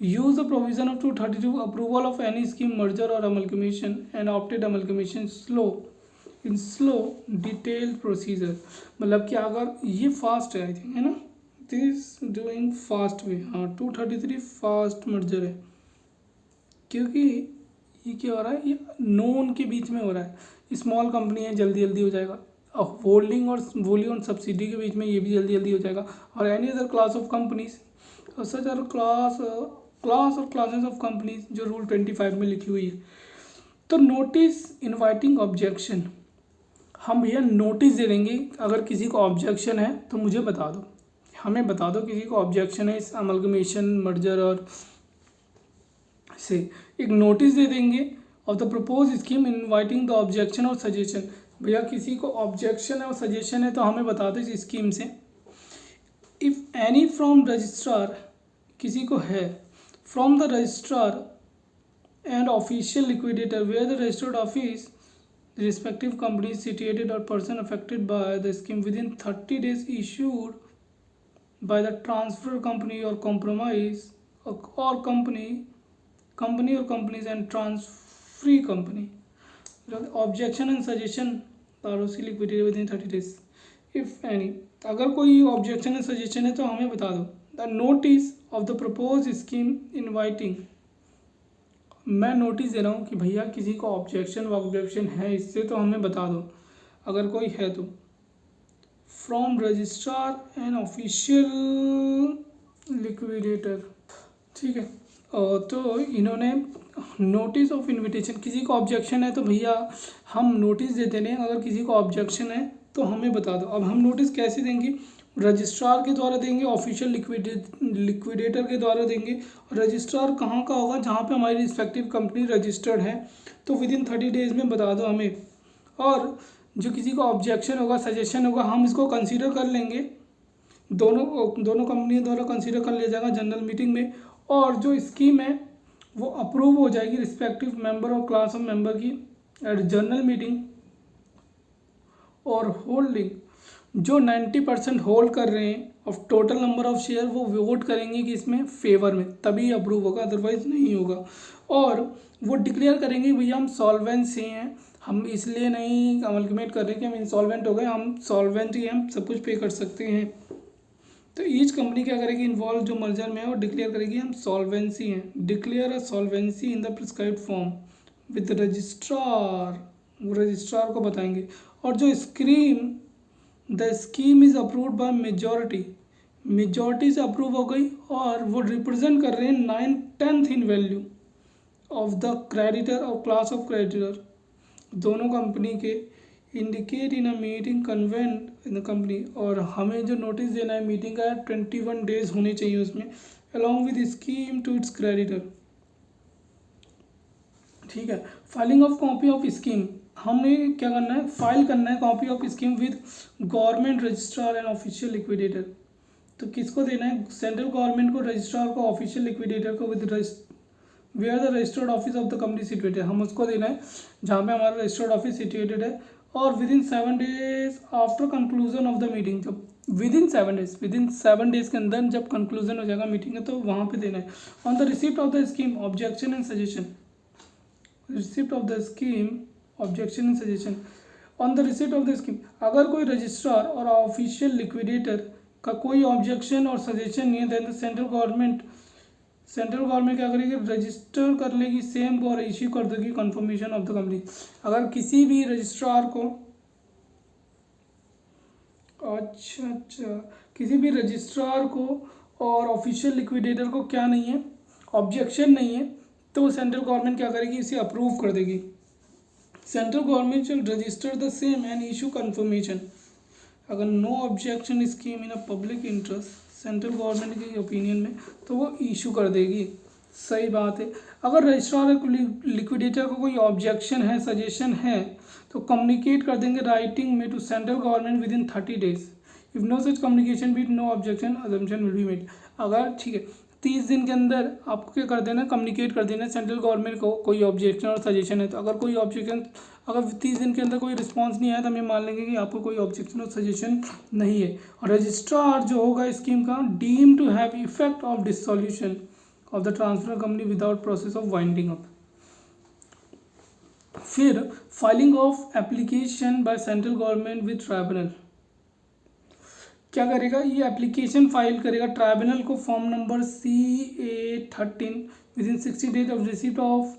Use the provision of 232 approval of any scheme merger और amalgamation and opted amalgamation slow detailed procedure. मतलब कि अगर ये फास्ट है, आई थिंक, है ना, दिस डूइंग फास्ट वे। हाँ, 233 फास्ट मर्जर है, क्योंकि ये क्या हो रहा है, ये नोन के बीच में हो रहा है। स्मॉल कंपनी है, जल्दी जल्दी हो जाएगा। और होल्डिंग और वोली और सब्सिडी के बीच में ये भी जल्दी जल्दी हो जाएगा। और any other class of companies और सच अदर क्लास और क्लासेस ऑफ कंपनीज जो रूल 25 में लिखी हुई है। तो नोटिस इनवाइटिंग ऑब्जेक्शन, हम भैया नोटिस दे देंगे। अगर किसी को ऑब्जेक्शन है तो मुझे बता दो, हमें बता दो किसी को ऑब्जेक्शन है इस अमलगमेशन मर्जर और से, एक नोटिस दे देंगे of the propose scheme inviting the objection और सजेशन। भैया किसी को ऑब्जेक्शन है और सजेशन है तो हमें बता दो इस स्कीम से। इफ़ एनी फ्रॉम रजिस्ट्रार, किसी को है, from the registrar and official liquidator where the registered office respective company situated or person affected by the scheme within 30 days issued by the transfer company or compromise or company or companies and transferee company. Objection and suggestion are also liquidated within 30 days if any. अगर कोई objection है suggestion है तो हमें बता दो। The notice of the propose scheme inviting, मैं notice दे रहा हूँ कि भैया किसी को ऑब्जेक्शन है इससे तो हमें बता दो, अगर कोई है तो। From registrar and official liquidator, ठीक है। तो इन्होंने नोटिस ऑफ इनविटेशन, किसी को ऑब्जेक्शन है तो भैया हम नोटिस दे देने, अगर किसी को ऑब्जेक्शन है तो हमें बता दो। अब हम नोटिस कैसे देंगे? रजिस्ट्रार के द्वारा देंगे, ऑफिशियल लिक्विडेटर के द्वारा देंगे। रजिस्ट्रार कहाँ का होगा? जहाँ पे हमारी रिस्पेक्टिव कंपनी रजिस्टर्ड है। तो विद इन 30 डेज में बता दो हमें। और जो किसी को ऑब्जेक्शन होगा, सजेशन होगा, हम इसको कंसीडर कर लेंगे, दोनों कंपनियों द्वारा कंसीडर कर लिया जाएगा जनरल मीटिंग में। और जो स्कीम है वो अप्रूव हो जाएगी रिस्पेक्टिव मेंबर और क्लास ऑफ मेंबर की एट जनरल मीटिंग। और होल्डिंग, जो 90% होल्ड कर रहे हैं of total number of share, वो वोट करेंगे कि इसमें फेवर में, तभी अप्रूव होगा, अदरवाइज नहीं होगा। और वो डिक्लेयर करेंगे भैया हम सॉल्वेंसी हैं, हम इसलिए नहीं अमलगमेट कर रहे कि हम इंसॉल्वेंट हो गए, हम सॉल्वेंट ही हैं, हम सब कुछ पे कर सकते हैं। तो ईच कंपनी क्या करेगी? इन्वॉल्व जो मर्जर में है वो डिक्लेयर करेगी हम सॉल्वेंसी हैं, declare a solvency in the prescribed form with registrar, वो रजिस्ट्रार को बताएंगे। और जो the scheme is approved by majority से अप्रूव हो गई, और वो रिप्रेजेंट कर रहे हैं 9/10 इन वैल्यू ऑफ द क्रेडिटर और क्लास ऑफ क्रेडिटर, दोनों कंपनी के। Indicate in a meeting convent in the company, और हमें जो नोटिस देना है मीटिंग का 21 डेज होने चाहिए उसमें, along with scheme to its creditor, ठीक है। Filing of copy of scheme, हमें क्या करना है? फाइल करना है copy of scheme with government registrar and official liquidator. तो किसको देना है? सेंट्रल गवर्नमेंट को, रजिस्ट्रार को, ऑफिशियल लिक्विडेटर को, with where the registered office of the company situated, हम उसको देना है जहाँ पे हमारा रजिस्टर्ड ऑफिस सिचुएटेड है। और with in 7 days after conclusion of the meeting, जब विद इन 7 डेज के अंदर जब कंक्लूजन हो जाएगा मीटिंग का, तो वहाँ पे देना है। On the receipt of the scheme objection and suggestion, receipt of the scheme objection and suggestion, on the receipt of the scheme, अगर कोई रजिस्ट्रार और ऑफिशियल लिक्विडेटर का कोई ऑब्जेक्शन और सजेशन नहीं है, देन द सेंट्रल गवर्नमेंट क्या करेगी? रजिस्टर कर लेगी सेम और इश्यू कर देगी कंफर्मेशन ऑफ द कंपनी। अगर किसी भी रजिस्ट्रार को किसी भी रजिस्ट्रार को और ऑफिशियल लिक्विडेटर को क्या नहीं है? ऑब्जेक्शन नहीं है, तो सेंट्रल गवर्नमेंट क्या करेगी? इसे अप्रूव कर देगी। Central government shall register the same and issue confirmation. अगर no objection scheme in a public interest central government के ओपिनियन में, तो वो इशू कर देगी। सही बात है। अगर रजिस्ट्रार लिक्विडेटर को कोई ऑब्जेक्शन है, सजेशन है, तो कम्युनिकेट कर देंगे राइटिंग में to central government within 30 days. If no such communication with no objection assumption will be made. अगर ठीक है 30 दिन के अंदर आपको क्या कर देना? कम्युनिकेट कर देना सेंट्रल गवर्नमेंट को कोई ऑब्जेक्शन और सजेशन है। तो अगर कोई ऑब्जेक्शन, अगर 30 दिन के अंदर कोई रिस्पांस नहीं आया तो हम ये मान लेंगे कि आपको कोई ऑब्जेक्शन और सजेशन नहीं है। और रजिस्ट्रार जो होगा स्कीम का, deem to have effect of dissolution of the transfer company without process of winding up. फिर filing of application by central government with tribunal, क्या करेगा? ये एप्लीकेशन फाइल करेगा ट्राइब्यूनल को, form number CA13 within 60 days of receipt of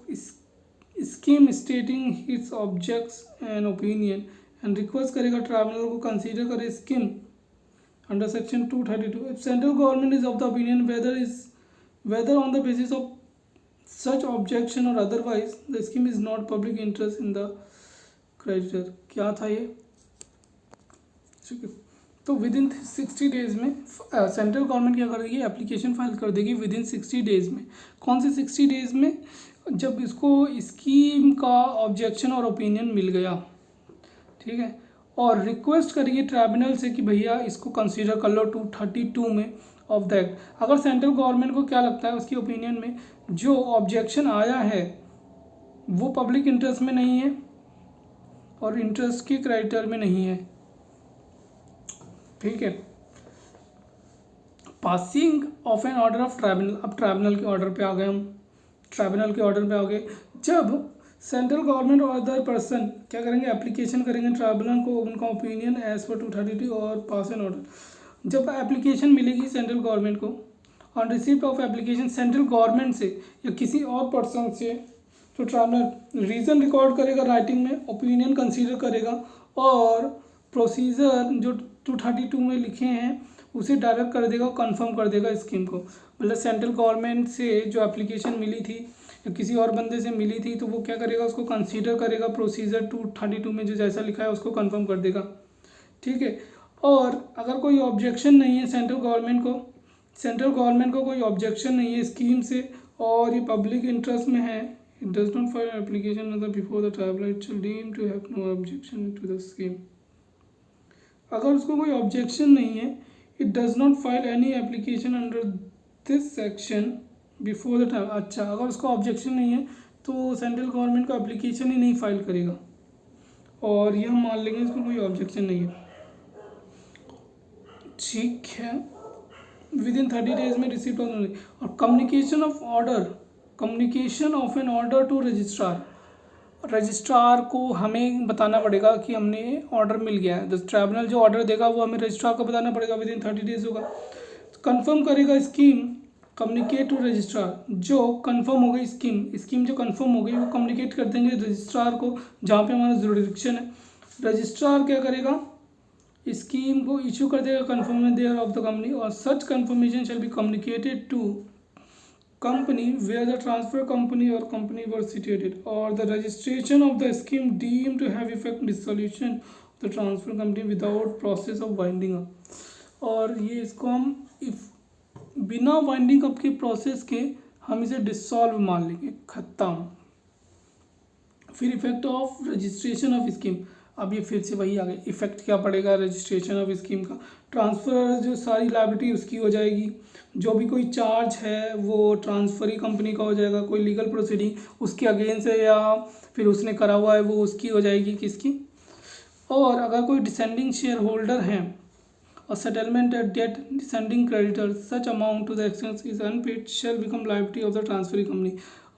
scheme stating its objects and opinion, and request करेगा tribunal को consider करे scheme under section 232 if central government is of the opinion whether on the basis of such objection or otherwise the scheme is not public interest in the creditor. क्या था ये? ठीक है। तो within 60 days में central government क्या कर देगी? एप्लीकेशन फाइल कर देगी विद इन 60 डेज में। कौन से 60 डेज में? जब इसको स्कीम का ऑब्जेक्शन और ओपिनियन मिल गया, ठीक है, और रिक्वेस्ट करिए ट्राइब्यूनल से कि भैया इसको कंसीडर कर लो 232 में ऑफ द एक्ट। अगर सेंट्रल गवर्नमेंट को क्या लगता है उसकी ओपिनियन में जो ऑब्जेक्शन आया है वो पब्लिक इंटरेस्ट में नहीं है और इंटरेस्ट के क्रेडिटर में नहीं है, ठीक है। Passing of an order of tribunal, अब ट्राइब्यूनल के ऑर्डर पे आ गए हम, ट्राइब्यूनल के ऑर्डर पे आ गए। जब सेंट्रल गवर्नमेंट और अदर पर्सन क्या करेंगे? एप्लीकेशन करेंगे ट्राइब्यूनल को, उनका ओपिनियन एज पर 232 और पास एन ऑर्डर। जब एप्लीकेशन मिलेगी सेंट्रल गवर्नमेंट को, on receipt of application central government से या किसी और पर्सन से तो ट्राइब्यूनल रीज़न रिकॉर्ड करेगा राइटिंग में, ओपिनियन कंसीडर करेगा और प्रोसीजर जो 232 में लिखे हैं उसे डायरेक्ट कर देगा, कंफर्म कर देगा स्कीम को। मतलब सेंट्रल गवर्नमेंट से जो एप्लीकेशन मिली थी या किसी और बंदे से मिली थी तो वो क्या करेगा, उसको कंसीडर करेगा, प्रोसीजर 232 में जो जैसा लिखा है उसको कंफर्म कर देगा, ठीक है। और अगर कोई ऑब्जेक्शन नहीं है सेंट्रल गवर्नमेंट को कोई ऑब्जेक्शन नहीं है स्कीम से और ये पब्लिक इंटरेस्ट में है, it does not file application मतलब before the tribunal, it shall deem to have no objection to the scheme. अगर उसको कोई ऑब्जेक्शन नहीं है, it does not file any application under this section before the time. अच्छा, अगर उसका objection नहीं है तो सेंट्रल गवर्नमेंट का एप्लीकेशन ही नहीं फाइल करेगा, और ये हम मान लेंगे इसको कोई ऑब्जेक्शन नहीं है, ठीक है। विद इन 30 डेज में रिसीप्ट और communication of an order to registrar को हमें बताना पड़ेगा कि हमने ऑर्डर मिल गया है। ट्राइब्यूनल जो ऑर्डर देगा वो हमें रजिस्ट्रार को बताना पड़ेगा, विद इन 30 डेज होगा। कंफर्म करेगा स्कीम, कम्युनिकेट टू रजिस्ट्रार, जो कंफर्म हो गई स्कीम जो कंफर्म हो गई वो कम्युनिकेट कर देंगे रजिस्ट्रार को जहाँ पे हमारा जुरिडिक्शन है। रजिस्ट्रार क्या करेगा, स्कीम को इशू कर देगा confirmation thereof the company, और such confirmation shall be communicated to company where the transfer company or company were situated, or the registration of the scheme deemed to have effect dissolution of the transfer company without process of winding up। और ये इसको हम बिना winding up के process के हम इसे dissolve मान लेंगे, खत्म। फिर effect of registration of scheme, अब ये फिर से वही आ गया, इफेक्ट क्या पड़ेगा रजिस्ट्रेशन ऑफ स्कीम का, ट्रांसफ़र जो सारी लायबिलिटी उसकी हो जाएगी, जो भी कोई चार्ज है वो ट्रांसफरी कंपनी का हो जाएगा, कोई लीगल प्रोसीडिंग उसके अगेंस्ट है या फिर उसने करा हुआ है वो उसकी हो जाएगी, किसकी। और अगर कोई डिसेंडिंग शेयर होल्डर है और settlement date dissenting creditor such amount to the exchange is unpaid shall become liability of the transferee company,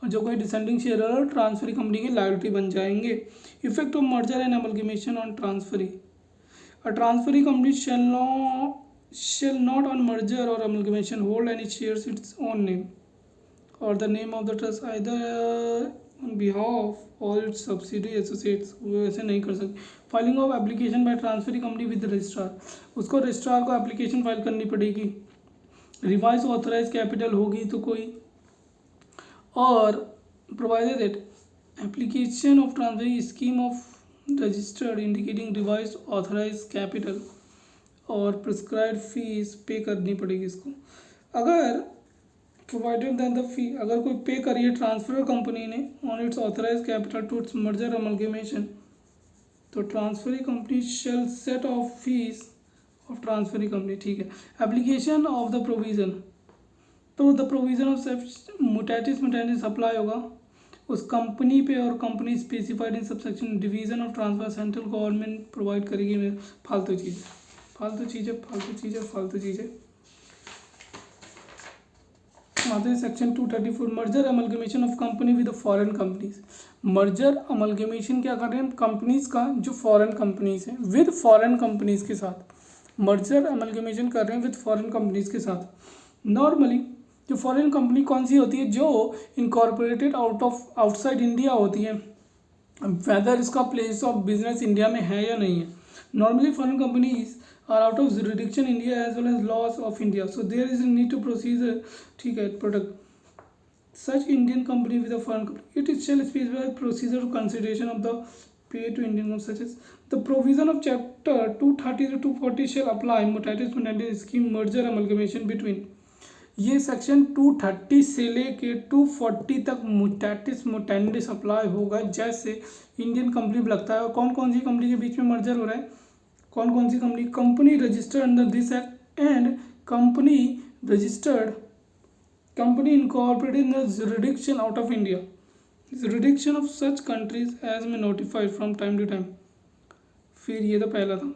और जो कोई dissenting share holder transferee company के लायबिलिटी बन जाएंगे। Effect of merger and amalgamation on transferee, a transferee company shall not on merger or amalgamation hold any shares its own name or the name of the trust either on behalf or its subsidiary associates, वो ऐसे नहीं कर सकते। Filing of application by transferee company with registrar, उसको registrar को application file करनी पड़ेगी, revise authorize capital होगी तो कोई, और provided that application of transferee scheme of registered indicating revise authorize capital और प्रिस्क्राइब फीस पे करनी पड़ेगी इसको। अगर प्रोवाइडेड दैट द फी, अगर कोई पे करी है ट्रांसफर कंपनी ने on its authorise capital to its merger amalgamation, तो transferee company shall set off fees of transferee company, ठीक है। एप्लीकेशन ऑफ द प्रोविज़न, तो the provision of mutatis apply होगा उस कंपनी पे और company specified in subsection division of transfer central government provide करेगी। फालतू चीज़ें आते हैं section 234 merger amalgamation of company with foreign companies. Merger amalgamation क्या कर रहे हैं, कंपनीज का जो फॉरेन कंपनीज हैं विद फॉरेन कंपनीज के साथ मर्जर अमलगमेशन कर रहे हैं विद फॉरेन कंपनीज के साथ। नॉर्मली जो फॉरेन कंपनी कौन सी होती है, जो इनकॉर्पोरेटेड आउटसाइड इंडिया होती है, वेदर इसका प्लेस ऑफ बिजनेस इंडिया में है या नहीं है। Normally foreign companies are out of jurisdiction India as well as laws of India, so there is a need to procedure, ठीक है, product such Indian company with a foreign company, it shall specify procedure consideration of the pay to Indian company such as the provision of chapter 230 to 240 shall apply mutatis mutandis scheme merger amalgamation between, ये section 230 से लेके 240 तक मुटैटिस मुटेंडिस apply होगा। जैसे Indian company लगता है और कौन कौन सी कंपनी के बीच में मर्जर हो रहा है, कौन कौन सी company registered under this act and company registered company incorporated in the jurisdiction out of India, jurisdiction of such countries as में notified from time to time. फिर ये तो पहला था।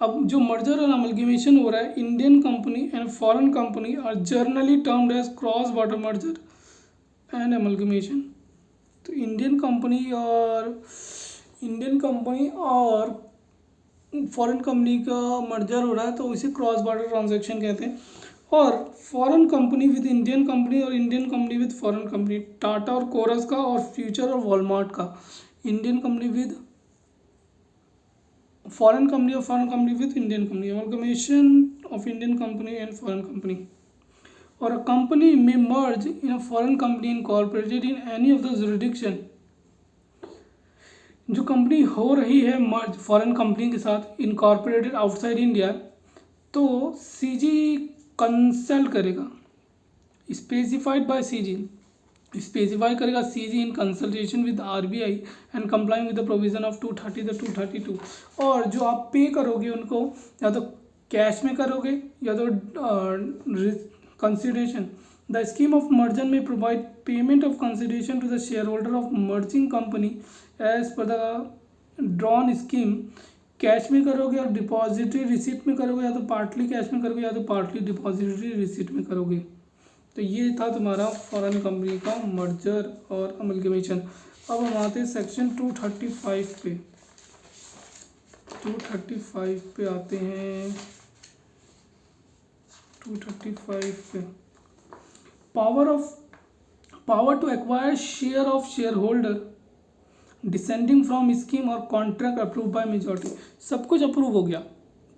अब जो मर्जर और अमलगमेशन हो रहा है, Indian company and foreign company are generally termed as cross border merger and amalgamation. तो इंडियन कंपनी और फॉरेन कंपनी का मर्जर हो रहा है तो इसे क्रॉस बॉर्डर ट्रांजैक्शन कहते हैं। और foreign company with Indian company और Indian company with foreign company, Tata और कोरस का और फ्यूचर और वॉलमार्ट का, Indian company with foreign company और foreign company with Indian company, amalgamation of Indian company and foreign company. और अ कंपनी में merge in a foreign company incorporated in any of the jurisdiction, जो company हो रही है merge foreign company के साथ incorporated outside India, तो CG consult करेगा, स्पेसिफाइड बाय सीजी, स्पेसिफाई करेगा CG in consultation with RBI and complying with the provision of 230 the 232। और जो आप पे करोगे उनको, या तो कैश में करोगे या तो consideration. The scheme of merger में provide payment of consideration to the share holder of merging company as per the drawn scheme. Cash में करोगे और डिपॉजिटरी रिसिप्ट में करोगे, या तो पार्टली कैश में करोगे या तो पार्टली डिपॉजिटरी रिसिप्ट में करोगे। तो ये था तुम्हारा फॉरेन कंपनी का मर्जर और अमलगमेशन। अब हम आते हैं सेक्शन 235 पे। 235 पे आते हैं। 235 पे power to acquire share of share holder dissenting from scheme और कॉन्ट्रैक्ट अप्रूव बाय मेजॉरिटी। सब कुछ अप्रूव हो गया,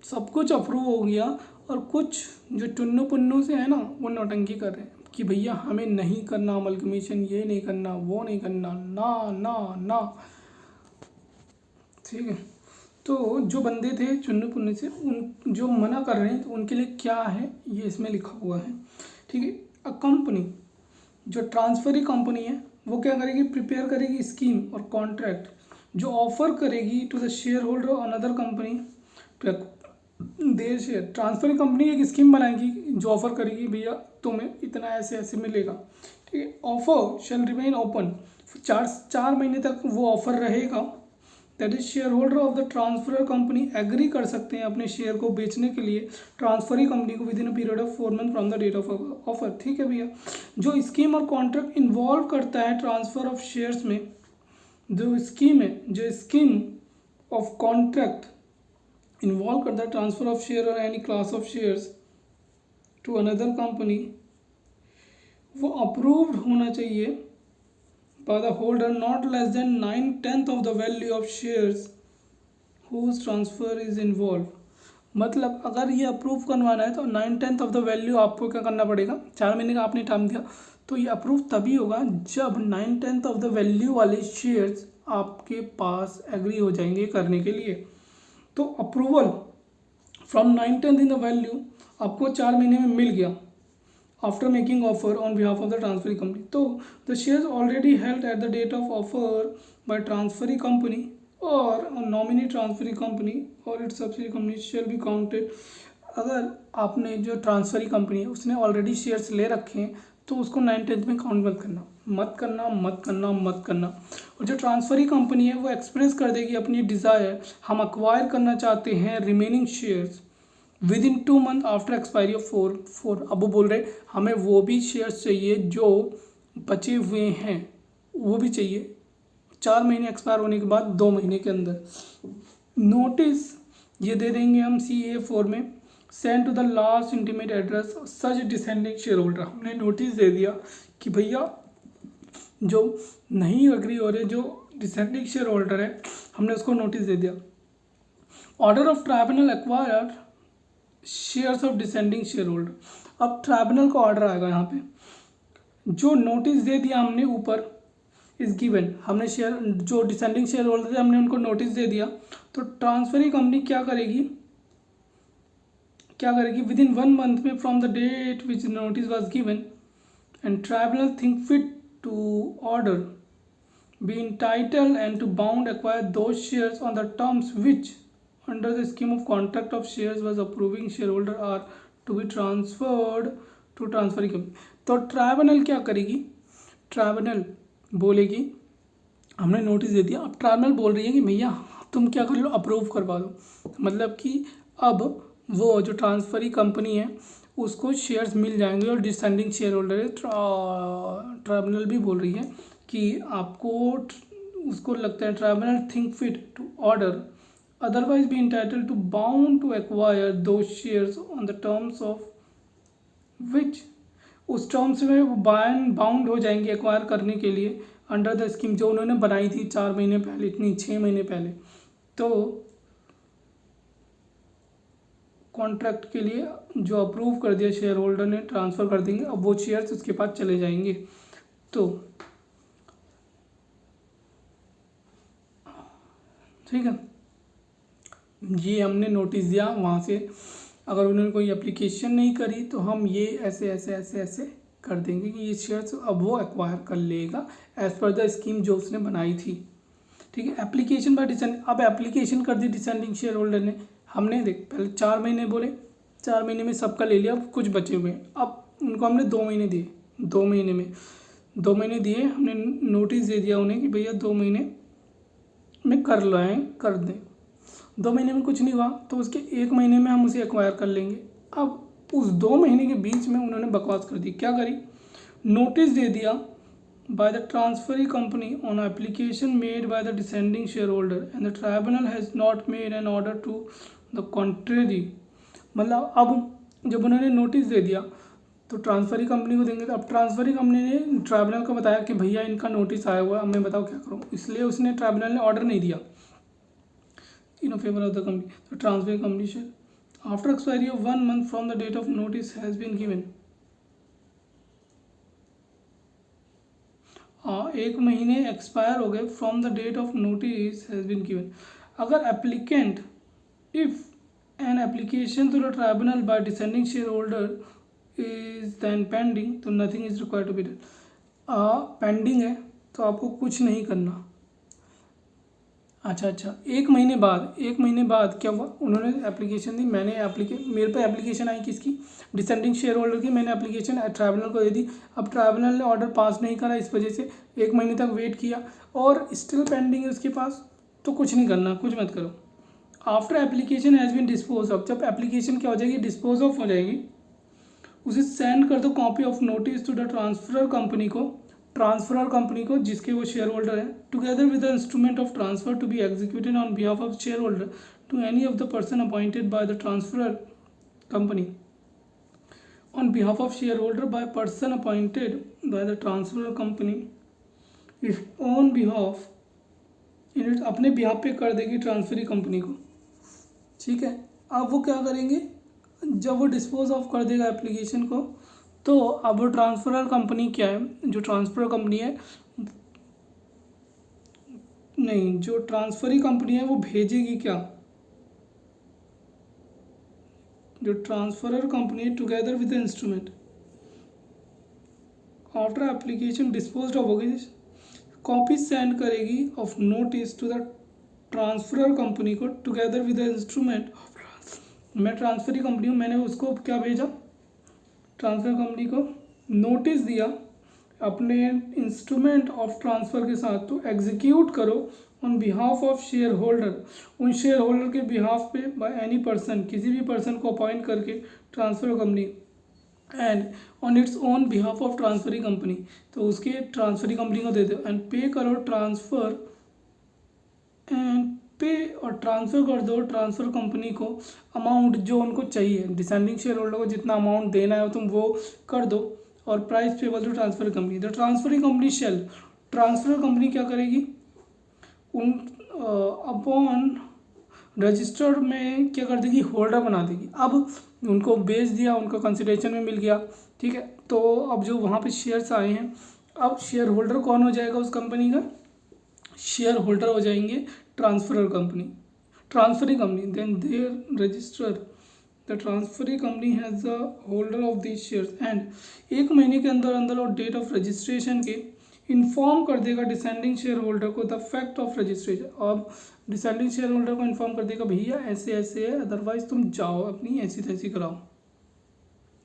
सब कुछ अप्रूव हो गया, और कुछ जो टुन्नू पुन्नू से है ना, वो नौटंकी कर रहे हैं कि भैया हमें नहीं करना अमलगमेशन, ये नहीं करना, वो नहीं करना, ना ना ना। ठीक है, तो जो बंदे थे चुन्नू पुन्नू से, उन जो मना कर रहे हैं, तो उनके लिए क्या है ये इसमें लिखा हुआ है। ठीक है, अ कंपनी जो ट्रांसफरी कंपनी है वो क्या करेगी, प्रिपेयर करेगी स्कीम और कॉन्ट्रैक्ट जो ऑफर करेगी टू द शेयर होल्डर और another company there share. Transfer company एक स्कीम बनाएगी जो ऑफर करेगी भैया तुम्हें इतना ऐसे ऐसे मिलेगा। ठीक है, ऑफर शेल रिमेन ओपन, चार महीने तक वो ऑफर रहेगा। That is share holder of the transfer company agree कर सकते हैं अपने शेयर को बेचने के लिए ट्रांसफरी कंपनी को within a period of 4 month from the date of offer. ठीक है भैया, जो स्कीम और कॉन्ट्रैक्ट इन्वॉल्व करता है ट्रांसफर ऑफ शेयर्स में, जो स्कीम है, जो स्कीम ऑफ कॉन्ट्रैक्ट इन्वॉल्व करता है ट्रांसफर ऑफ शेयर और any class of shares to another company, वो अप्रूव्ड होना चाहिए by the holder not less than 9/10 of the value of shares whose transfer is involve. मतलब अगर ये अप्रूव करवाना है तो 9/10 ऑफ द वैल्यू आपको क्या करना पड़ेगा, 4 महीने का आपने टाइम दिया, तो ये अप्रूव तभी होगा जब 9/10 ऑफ द वैल्यू वाले शेयर्स आपके पास एग्री हो जाएंगे करने के लिए। तो approval from 9/10 in the value आपको 4 महीने में मिल गया after making offer on behalf of the transferee company. तो the shares already held at the date of offer by transferee company और नॉमिनी ट्रांसफरी कंपनी और its subsidy company shall be counted. अगर आपने जो ट्रांसफरी कंपनी है उसने already shares ले रखे हैं तो उसको 9/10 में काउंट मत करना, मत करना, मत करना, मत करना। और जो ट्रांसफरी कंपनी है वो एक्सप्रेस कर देगी अपनी डिज़ायर, हम अक्वायर करना चाहते हैं remaining shares with in 2 month after expiry of 4। अब वो बोल रहे हमें वो भी शेयर्स चाहिए जो बचे हुए हैं, वो भी चाहिए 4 महीने एक्सपायर होने के बाद 2 महीने के अंदर। नोटिस ये दे देंगे हम CA4 में, send to the last intimate address such dissenting share holder. हमने नोटिस दे दिया कि भैया जो नहीं एग्री हो रहे, जो डिसेंडिंग शेयर होल्डर है, हमने उसको नोटिस दे दिया। Order of tribunal acquired shares of descending share holder. अब ट्राइब्यूनल का ऑर्डर आएगा यहाँ पे, जो नोटिस दे दिया हमने ऊपर इज गिवन, हमने शेयर जो डिसेंडिंग शेयर होल्डर थे हमने उनको नोटिस दे दिया। तो ट्रांसफरी कंपनी क्या करेगी विद इन 1 मंथ में from the date which notice was given and tribunal think fit to order be entitled and to bound acquire those shares on the terms which under the scheme of contract of shares was approving shareholder are to be transferred to transferring company। तो tribunal क्या करेगी, tribunal बोलेगी हमने notice दे दिया, अब tribunal बोल रही है कि भैया तुम क्या कर लो, अप्रूव करवा दो। मतलब कि अब वो जो ट्रांसफरी कंपनी है उसको शेयर्स मिल जाएंगे और डिसेंडिंग शेयर होल्डर है। ट्राइब्यूनल भी बोल रही है कि आपको उसको लगता है tribunal think fit to order otherwise be entitled to bound to acquire दो shares on the terms of which उस टर्म्स में वो बाउंड हो जाएंगे एक्वायर करने के लिए अंडर द स्कीम जो उन्होंने बनाई थी 4 महीने पहले, इतनी 6 महीने पहले। तो कॉन्ट्रैक्ट के लिए जो अप्रूव कर दिया शेयर होल्डर ने ट्रांसफ़र कर देंगे, अब वो शेयर्स उसके पास चले जाएंगे। तो ठीक है, ये हमने नोटिस दिया वहाँ से। अगर उन्होंने कोई एप्लीकेशन नहीं करी तो हम ये ऐसे ऐसे ऐसे ऐसे कर देंगे कि ये शेयर्स अब वो एक्वायर कर लेगा एज़ पर द स्कीम जो उसने बनाई थी। ठीक है, एप्लीकेशन बाय डिसेंड, अब एप्लीकेशन कर दी डिसेंडिंग शेयर होल्डर ने। हमने देख पहले 4 महीने बोले, 4 महीने में सबका ले लिया, अब कुछ बचे हुए हैं, अब उनको हमने 2 महीने दिए। 2 महीने में 2 महीने दिए, हमने नोटिस दे दिया उन्हें कि भैया 2 महीने में कर लाएँ, कर दें। 2 महीने में कुछ नहीं हुआ तो उसके 1 महीने में हम उसे एक्वायर कर लेंगे। अब उस 2 महीने के बीच में उन्होंने बकवास कर दी, क्या करी, नोटिस दे दिया by the transferee company on application made by the dissenting share holder and the tribunal has not made an order to the contrary. मतलब अब जब उन्होंने नोटिस दे दिया तो ट्रांसफरी कंपनी को देंगे, तो अब ट्रांसफरी कंपनी ने ट्राइब्यूनल को बताया कि भैया इनका नोटिस आया हुआ है, अब मैं बताओ क्या करूँ, इसलिए उसने ट्राइब्यूनल ने ऑर्डर नहीं दिया in favor of the company. The transfer company shall, after expiry of 1 month from the date of notice has been given, 1 महीने एक्सपायर हो गए from the date of notice has been given. अगर applicant if an application to the tribunal by dissenting share holder is then pending तो nothing is required to be done. Pending है तो आपको कुछ नहीं करना। अच्छा, 1 महीने बाद क्या हुआ, उन्होंने एप्लीकेशन दी, मैंने मेरे पे एप्लीकेशन आई किसकी, डिसेंडिंग शेयर होल्डर की, मैंने एप्लीकेशन ट्राइब्यूनल को दे दी। अब ट्राइब्यूनल ने ऑर्डर पास नहीं करा, इस वजह से 1 महीने तक वेट किया और स्टिल पेंडिंग है उसके पास, तो कुछ नहीं करना, कुछ मत करो। After application has been dispose of, जब एप्लीकेशन क्या हो जाएगी, डिस्पोज ऑफ हो जाएगी, उसे सेंड कर दो copy of notice to the transferor company को, ट्रांसफरर कंपनी को जिसके वो शेयर होल्डर है, together with the instrument of transfer to be executed on behalf of share holder to any of the person appointed by the transferor company on behalf of share holder by person appointed by the transferor company if on behalf, in अपने behalf पे कर देगी transferee company को। ठीक है, अब वो क्या करेंगे, जब वो डिस्पोज ऑफ कर देगा एप्लीकेशन को, तो अब वो ट्रांसफरर कंपनी क्या है, जो ट्रांसफर कंपनी है, नहीं, जो ट्रांसफरी कंपनी है वो भेजेगी क्या, जो transferor company together with the instrument after application dispose of होगी, कॉपी सेंड करेगी of notice to the transferor company को टुगेदर विद द इंस्ट्रूमेंट। मैं ट्रांसफरी कंपनी हूँ, मैंने उसको क्या भेजा, ट्रांसफर कंपनी को नोटिस दिया अपने इंस्ट्रूमेंट ऑफ ट्रांसफ़र के साथ, तो एग्जीक्यूट करो on behalf of share holder, उन शेयर होल्डर के बिहाफ पे बाय एनी पर्सन, किसी भी पर्सन को अपॉइंट करके transfer company, and on its own behalf of transferee company, तो उसके ट्रांसफरी कंपनी को दे दो, एंड पे करो ट्रांसफ़र, एंड पे और ट्रांसफ़र कर दो ट्रांसफ़र कंपनी को अमाउंट जो उनको चाहिए, डिसेंडिंग शेयर होल्डर को जितना अमाउंट देना है तुम वो कर दो, और price payable to transfer company. The transferring company shall, transfer company क्या करेगी, उन अपॉन रजिस्टर में क्या कर देगी, होल्डर बना देगी। अब उनको बेच दिया, उनका कंसिडरेशन में मिल गया, ठीक है, तो अब जो वहाँ पे शेयर्स आए हैं, अब शेयर होल्डर कौन हो जाएगा उस कंपनी का, शेयर होल्डर हो जाएंगे transferor company, transferring company, then their register the transferee company has the holder of these shares, and 1 महीने के अंदर अंदर और डेट ऑफ रजिस्ट्रेशन के इन्फॉर्म कर देगा डिसेंडिंग शेयर होल्डर को द फैक्ट ऑफ रजिस्ट्रेशन। अब डिसेंडिंग शेयर होल्डर को इन्फॉर्म कर देगा भैया ऐसे ऐसे है, अदरवाइज तुम जाओ अपनी ऐसी तैसी कराओ,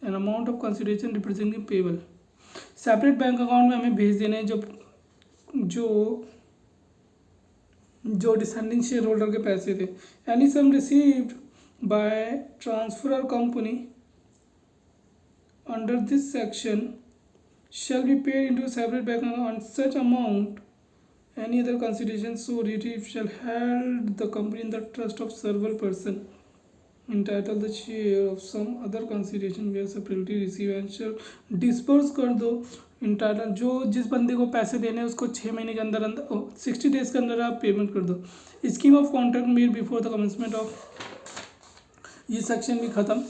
an amount of consideration representing payable, separate bank account में हमें भेज देने जब जो डिसेंडिंग शेयर होल्डर के पैसे थे। Any sum received by transferor company under this section shall be paid into a separate bank account, and such amount any other consideration so received shall held the company in the trust of several person। entitle the share of some other consideration where separately receive and shall disperse कर दो। entitle जो जिस बंदे को पैसे देने हैं उसको 6 महीने के अंदर अंदर 60 डेज के अंदर आप पेमेंट कर दो। Scheme of contract made before the commencement of. ये सेक्शन भी ख़त्म,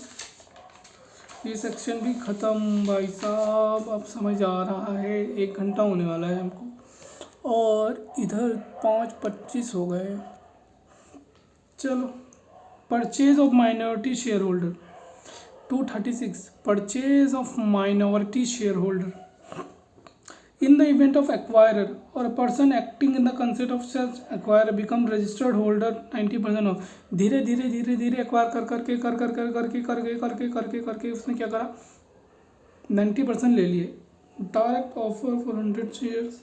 ये सेक्शन भी ख़त्म भाई साहब। अब समझ आ रहा है, 1 घंटा होने वाला है हमको और इधर 5:25 हो गए। चलो, purchase of minority share holder 236। Purchase of minority share holder in the event of acquirer और a person acting in the concept of such acquirer become registered holder 90% of. धीरे धीरे धीरे धीरे एक्वायर करके उसने क्या करा, 90% ले लिए। डायरेक्ट ऑफर फॉर 100 शेयर्स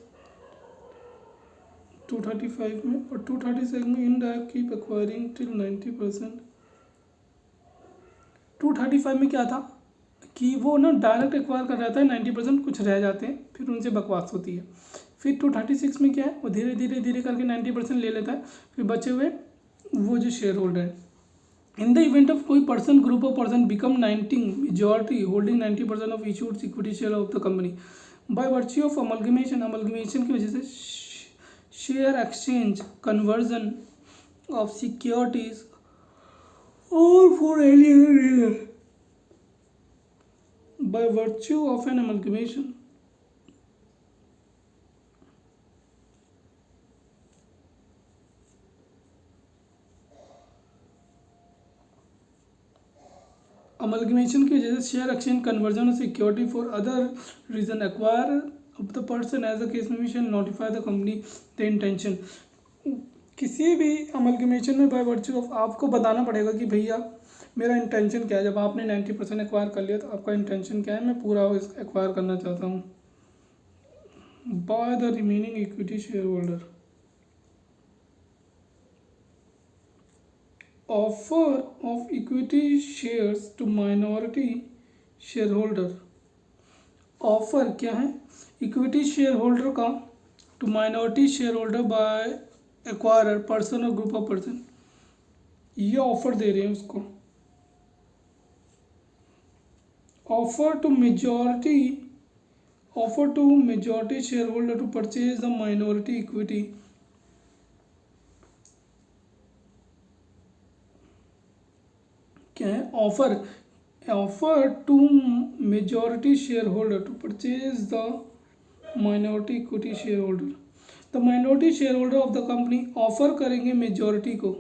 235 में और 236 में इनडायरेक्ट कीप एक्वायरिंग टिल 90%। 235 में क्या था कि वो ना डायरेक्ट एक्वायर कर रहता है 90%, कुछ रह जाते हैं फिर उनसे बकवास होती है। फिर 236 में क्या है, वो धीरे धीरे धीरे करके 90% ले लेता है, फिर बचे हुए वो जो शेयर होल्डर है। इन द इवेंट ऑफ कोई person group of person become 90 majority holding 90% of issued equity share of the company by virtue of amalgamation. Amalgamation की वजह से share exchange conversion of securities और for any other reason by virtue of an amalgamation। Amalgamation की वजह से share exchange conversion of security for other reason acquire of the person as a case में shall notify the company the intention. किसी भी amalgamation में bye virtue of आपको बताना पड़ेगा कि भैया मेरा इंटेंशन क्या है। जब आपने 90% एक्वायर कर लिया तो आपका इंटेंशन क्या है, मैं पूरा एक्वायर करना चाहता हूँ। By the remaining equity share holder offer of equity shares to minority share holder. Offer क्या है, इक्विटी शेयर होल्डर का to minority share holder by acquirer person और ग्रुप ऑफ पर्सन। ये ऑफर दे रहे हैं उसको। Offer to majority share holder to purchase the minority equity. क्या है, offer to majority share holder to purchase the minority equity share holder. The minority share holder of the company offer करेंगे majority को,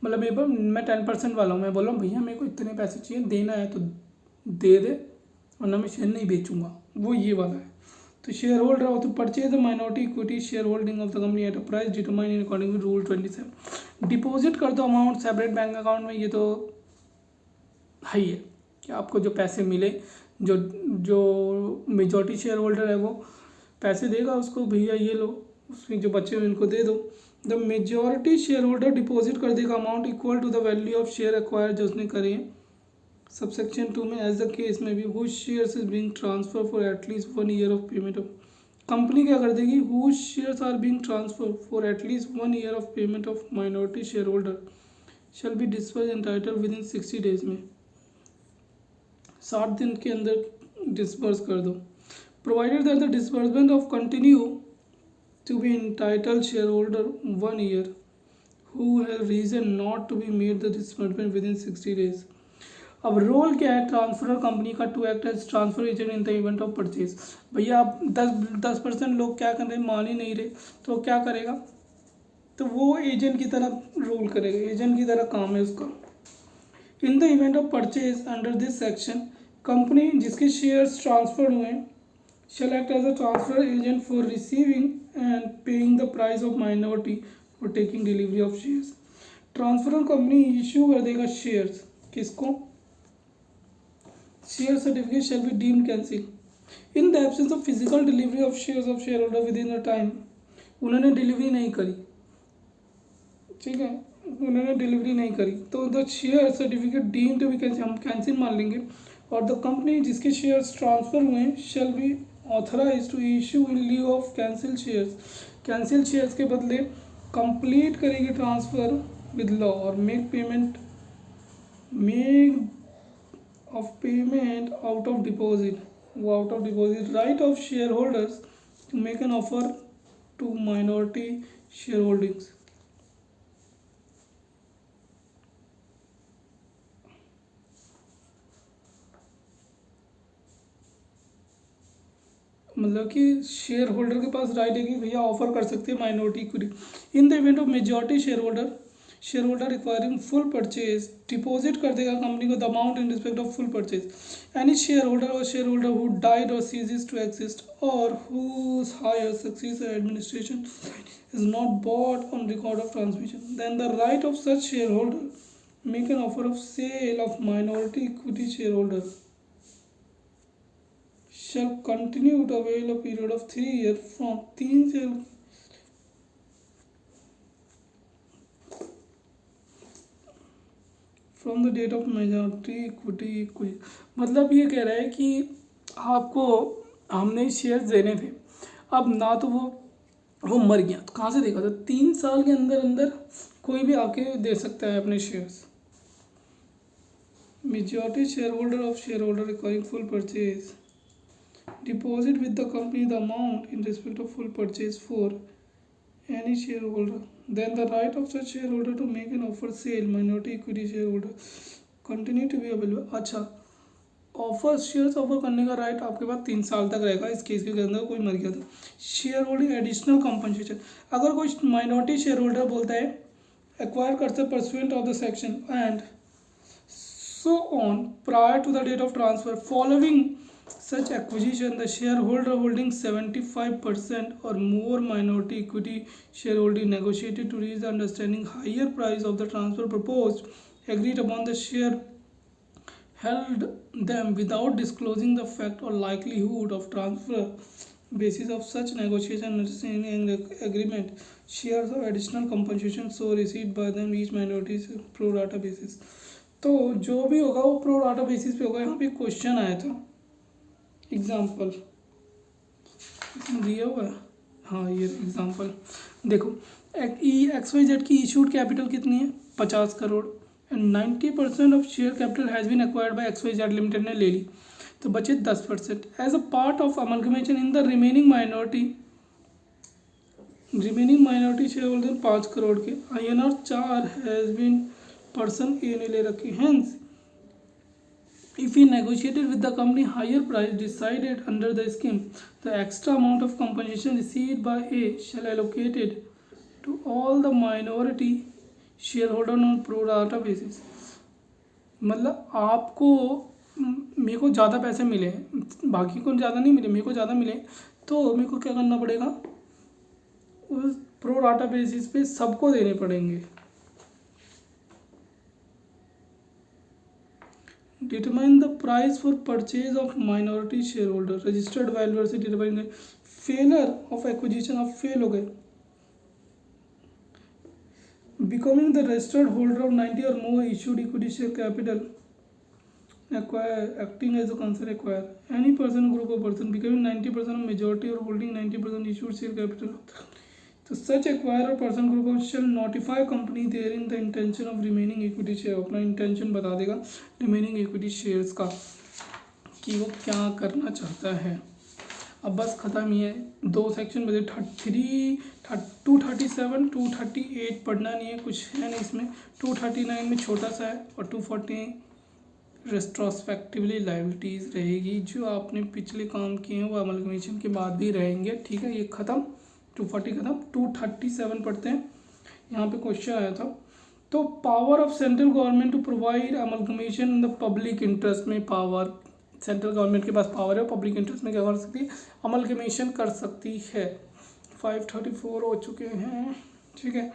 मतलब मैं 10% वाला हूँ, मैं बोल रहा हूँ भैया मेरे को इतने पैसे चाहिए, देना है तो दे दे वरना मैं शेयर नहीं बेचूंगा, वो ये वाला है। तो share holder of the purchase the minority equity share holding of the company at a price determine in according to rule 27। Deposit कर दो अमाउंट सेपरेट बैंक अकाउंट में। ये तो है ही है कि आपको जो पैसे मिले, जो मेजॉरिटी शेयर होल्डर है वो पैसे देगा उसको, भैया ये लो, उसके जो बच्चे हुए उनको दे दो। The majority share holder deposit कर देगा amount equal to the value of share acquire जो उसने करे हैं। सबसेक्शन 2 में एज द केस में भी whose shares is being transfer for at least 1 year of payment of. Company क्या कर देगी, whose shares are being transfer for at least 1 year of payment of minority share holder shall be disperse entitle within 60 days में, 60 दिन के अंदर disperse कर दो। Provided that the disbursement of continue to be entitle share holder 1 year who have reason not to be made the disbursement within 60 days. अब role क्या है transfer company का, to act as transfer agent in the event of purchase. भैया आप 10% लोग क्या कर रहे हैं, मान ही नहीं रहे, तो क्या करेगा, तो वो एजेंट की तरह रोल करेगा, एजेंट की तरह काम है उसका। In the event of purchase under this section company जिसके शेयर्स ट्रांसफर हुए shall act as a transfer agent for receiving and paying the price of minority for taking delivery of shares. Transfer company issue कर देगा shares, किसको, share certificate shall be deemed cancel in the absence of physical delivery of shares of share holder within the time. उन्होंने delivery नहीं करी, ठीक है, उन्होंने delivery नहीं करी तो the share certificate deemed to be cancel, हम कैंसिल मान लेंगे। और द कंपनी जिसके शेयर्स ट्रांसफर हुए shall be authorize to issue in lieu of cancel shares. Cancel shares के बदले कंप्लीट करेगी ट्रांसफर विद लॉ और make payment make of payment out of deposit, right of shareholders to make an offer to minority shareholdings. मतलब कि share holder के पास right है कि भैया ऑफर कर सकते हैं minority equity in the event of majority share holder requiring full purchase deposit कर देगा कंपनी को the amount in respect of full purchase any share holder who died और सीजेस टू एक्सिस्ट और whose heir successor administration is not bought on record of transmission, then the right of such shareholder make an offer of sale of minority equity shareholder shall continue to avail a period of 3 years from 3 से from the date of majority equity मतलब ये कह रहा है कि आपको हमने shares देने थे, अब ना तो वो मर गया तो कहाँ से देगा, तो 3 साल के अंदर अंदर कोई भी आके दे सकता है अपने shares. Majority share holder requiring full purchase deposit with the company the amount in respect of full purchase for any share holder then the right of such share holder to make an offer sell minority equity share holder continue to be available. अच्छा, shares offer करने का right आपके पास 3 साल तक रहेगा इस case के अंदर कोई मर गया था। शेयर होल्डिंग एडिशनल कंपनसेशन, अगर कोई माइनॉरिटी शेयर होल्डर बोलता है एक्वायर करते pursuant of the section and so on prior to the date of transfer following such acquisition the shareholder holding 75% or more minority equity shareholding negotiated to reach the understanding higher price of the transfer proposed agreed upon the share held them without disclosing the fact or likelihood of transfer basis of such negotiation and agreement shares of additional compensation so received by them each minority pro rata basis। तो जो भी होगा वो pro rata basis पे होगा। यहाँ पे question आया था एग्जाम्पल दिया हुआ है, हाँ ये एग्जाम्पल देखो XYZ की इशूड कैपिटल कितनी है 50 crore and 90% of share capital has been acquired by XYZ limited ने ले ली तो बचे 10%। As a part of amalgamation in the remaining minority share holder 5 crore के INR 4 has been person A ने ले रखी। Hence if he negotiated with the company higher price decided under the scheme, the extra amount of compensation received by A shall allocated to all the minority shareholder on pro rata basis। मतलब आपको मेरे को ज़्यादा पैसे मिले, बाकी को ज़्यादा नहीं मिले, मेरे को ज़्यादा मिले तो मेरे को क्या करना पड़ेगा, उस प्रो राटा बेसिस पे सबको देने पड़ेंगे। Determine the price for purchase of minority shareholder registered by LLC determine the failure of acquisition of fail हो गए becoming the registered holder of 90 or more issued equity share capital acquire acting as a concern acquire any person group of person becoming 90% of majority or holding 90% issued share capital तो such acquirer person group of shall notify company their in the intention of remaining equity share, अपना intention बता देगा remaining equity shares का कि वो क्या करना चाहता है। अब बस ख़त्म ही है, 2 सेक्शन बचे 237 238 पढ़ना नहीं है, कुछ है नहीं इसमें। 239 में छोटा सा है और 240 रेस्ट्रोस्पेक्टिवली लायबिलिटीज़ रहेगी, जो आपने पिछले काम किए हैं वो अमलगमेशन के बाद भी रहेंगे। ठीक है, ये ख़त्म 240 खत्म। 237 पढ़ते हैं, यहाँ पे क्वेश्चन आया था। तो power of central government to provide amalgamation in the public interest में पावर, सेंट्रल गवर्नमेंट के पास पावर है पब्लिक इंटरेस्ट में क्या कर सकती है, अमलगमेशन कर सकती है। 534 हो चुके हैं। ठीक है,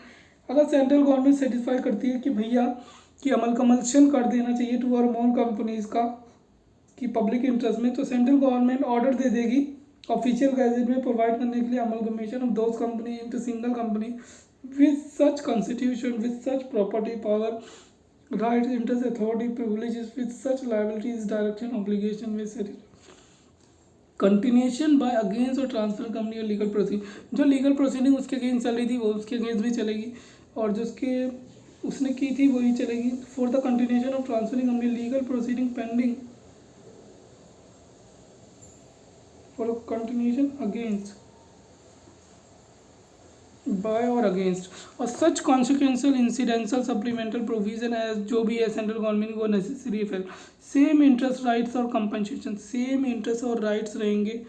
अगर सेंट्रल गवर्नमेंट सेटिस्फाई करती है कि भैया कि अमलगमेशन कर देना चाहिए टू और मोर कंपनीज़ का कि पब्लिक इंटरेस्ट में, तो सेंट्रल गवर्नमेंट ऑर्डर दे देगी ऑफिशियल गैजेट में प्रोवाइड करने के लिए amalgamation of those company into single company with such constitution with such property power rights interest authority privileges with such liabilities direction obligation with continuation by against और transfer company और legal proceeding, जो legal proceeding उसके against चल रही थी वो उसके against भी चलेगी, और जो उसके उसने की थी वही चलेगी। For the continuation of transferring company legal proceeding pending for continuation against by और अगेंस्ट और such consequential incidental supplemental provision as जो भी है सेंट्रल गवर्नमेंट वो necessary effect same interest rights और कंपनसेशन सेम इंटरेस्ट और राइट्स रहेंगे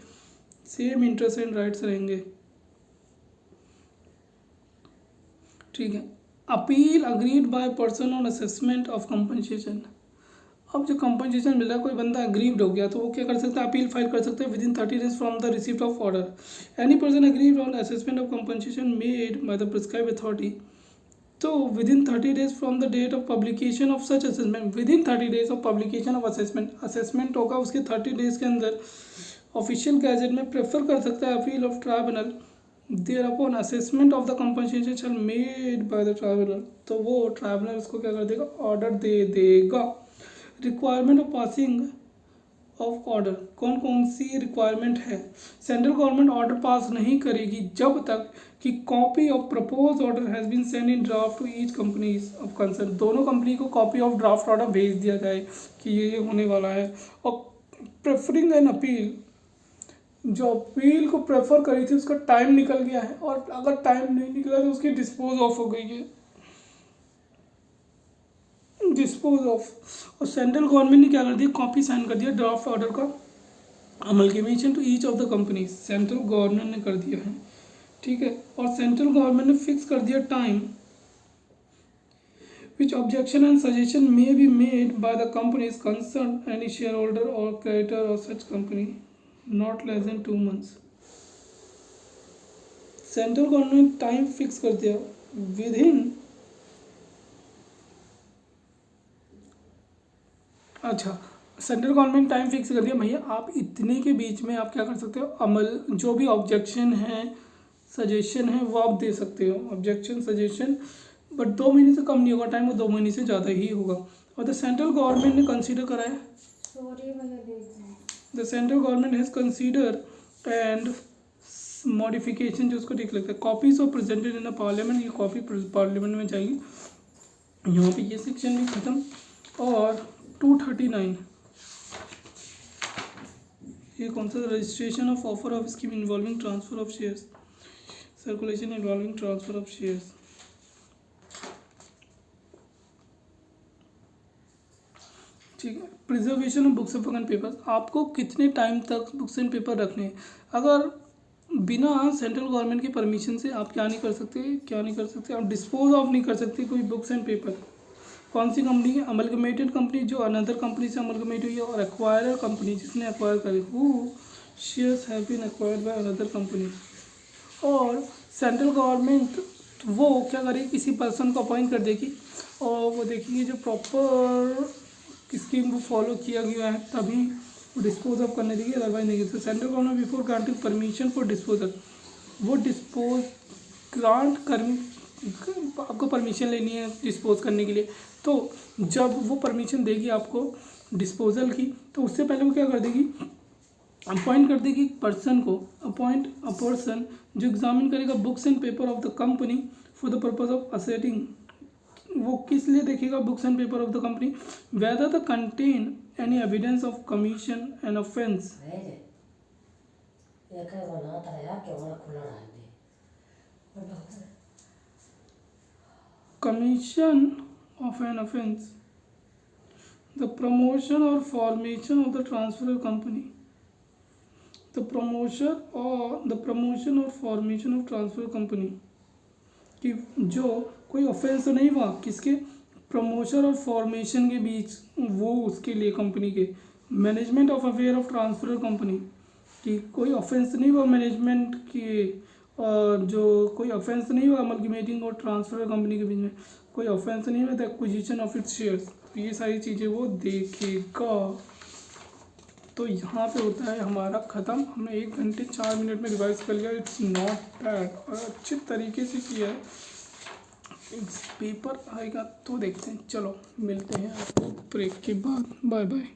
same interest and rights रहेंगे। ठीक है। Appeal agreed by person on assessment of compensation. अब जो कंपनसेशन मिला कोई बंदा अग्रीव्ड हो गया तो वो क्या कर सकता है अपील फाइल कर सकते हैं within 30 days from the receipt of order any person aggrieved on assessment of compensation made by the prescribe authority. तो within 30 days from the date of publication of such assessment within 30 days of publication of assessment होगा उसके 30 days के अंदर official gazette में prefer कर सकता है appeal of tribunal thereupon assessment of the compensation shall made by the tribunal. तो वो ट्राइब्यूनल उसको क्या कर देगा ऑर्डर दे देगा। Requirement of passing of order कौन कौन सी रिक्वायरमेंट है। सेंट्रल गवर्नमेंट ऑर्डर पास नहीं करेगी जब तक कि copy of propose order has been send in draft to each companies of concern. दोनों कंपनी को कॉपी ऑफ ड्राफ्ट ऑर्डर भेज दिया जाए कि ये होने वाला है। और प्रेफरिंग एन अपील जो अपील को प्रेफर करी थी उसका टाइम निकल गया है और अगर टाइम नहीं निकला तो उसकी डिस्पोज ऑफ हो गई है डिस्पोज ऑफ। और सेंट्रल गवर्नमेंट ने क्या कर दिया कॉपी साइन कर दिया ड्राफ्ट ऑर्डर का amalgamation to each of the company central government ने कर दिया है। ठीक है। और सेंट्रल गवर्नमेंट ने फिक्स कर दिया time which objection and suggestion may be made by the companies concerned any shareholder or creditor of such company not less than 2 months। Central government time fix कर दिया विद इन अच्छा central government time fix कर दिया भैया आप इतने के बीच में आप क्या कर सकते हो अमल जो भी ऑब्जेक्शन है सजेशन है वो आप दे सकते हो ऑब्जेक्शन सजेशन बट 2 महीने से कम नहीं होगा टाइम वो 2 महीने से ज़्यादा ही होगा। और द सेंट्रल गवर्नमेंट ने कंसीडर करा है the central government has consider and modification जो उसको ठीक लगता है copies of presented in the parliament ये कॉपी पार्लियामेंट में जाएगी। यहाँ पे ये सेक्शन भी खत्म। और 239 ये कौन सा registration of offer of scheme involving transfer of shares circulation involving transfer of shares. ठीक है। Preservation of books and papers आपको कितने टाइम तक बुक्स एंड पेपर रखने हैं। अगर बिना सेंट्रल गवर्नमेंट की परमिशन से आप क्या नहीं कर सकते आप डिस्पोज ऑफ नहीं कर सकते कोई बुक्स एंड पेपर। कौन सी कंपनी है अमलगमेटेड कंपनी जो अनदर कंपनी से अमलगमेट हुई है और एक्वायरर कंपनी जिसने एक्वायर करी who shares have been acquired by another company. और सेंट्रल गवर्नमेंट वो क्या करेगी किसी पर्सन को अपॉइंट कर देगी और वो देखेंगे जो प्रॉपर स्कीम को फॉलो किया गया है तभी वो डिस्पोज ऑफ करने देगी अदरवाइज नहीं। तो central government before granting permission for disposal वो डिस्पोज ग्रांट कर आपको परमिशन लेनी है डिस्पोज करने के लिए। तो जब वो परमिशन देगी आपको डिस्पोजल की तो उससे पहले वो क्या कर देगी अपॉइंट कर देगी पर्सन को अपॉइंट अ पर्सन जो एग्जामिन करेगा books and paper of the company for the purpose of asserting. वो किस लिए देखेगा books and paper of the company whether the contain any evidence of commission and offence commission of an offence the promotion और formation of the transfer company the promotion और formation of transfer company कि जो कोई offence तो नहीं हुआ किसके promotion और फॉर्मेशन के बीच वो उसके लिए कंपनी के management of affair of transfer company कि कोई ऑफेंस नहीं हुआ मैनेजमेंट के और जो कोई ऑफेंस नहीं हुआ अमलगमेटिंग और ट्रांसफर कंपनी के बीच में कोई ऑफेंस नहीं हुआ the acquisition of its shares ये सारी चीज़ें वो देखेगा। तो यहाँ पे होता है हमारा ख़त्म। हमने 1 घंटे 4 मिनट में रिवाइज कर लिया। इट्स नॉट बैड और अच्छे तरीके से किया है। पेपर आएगा तो देखते हैं। चलो मिलते हैं आपको ब्रेक के बाद। Bye bye.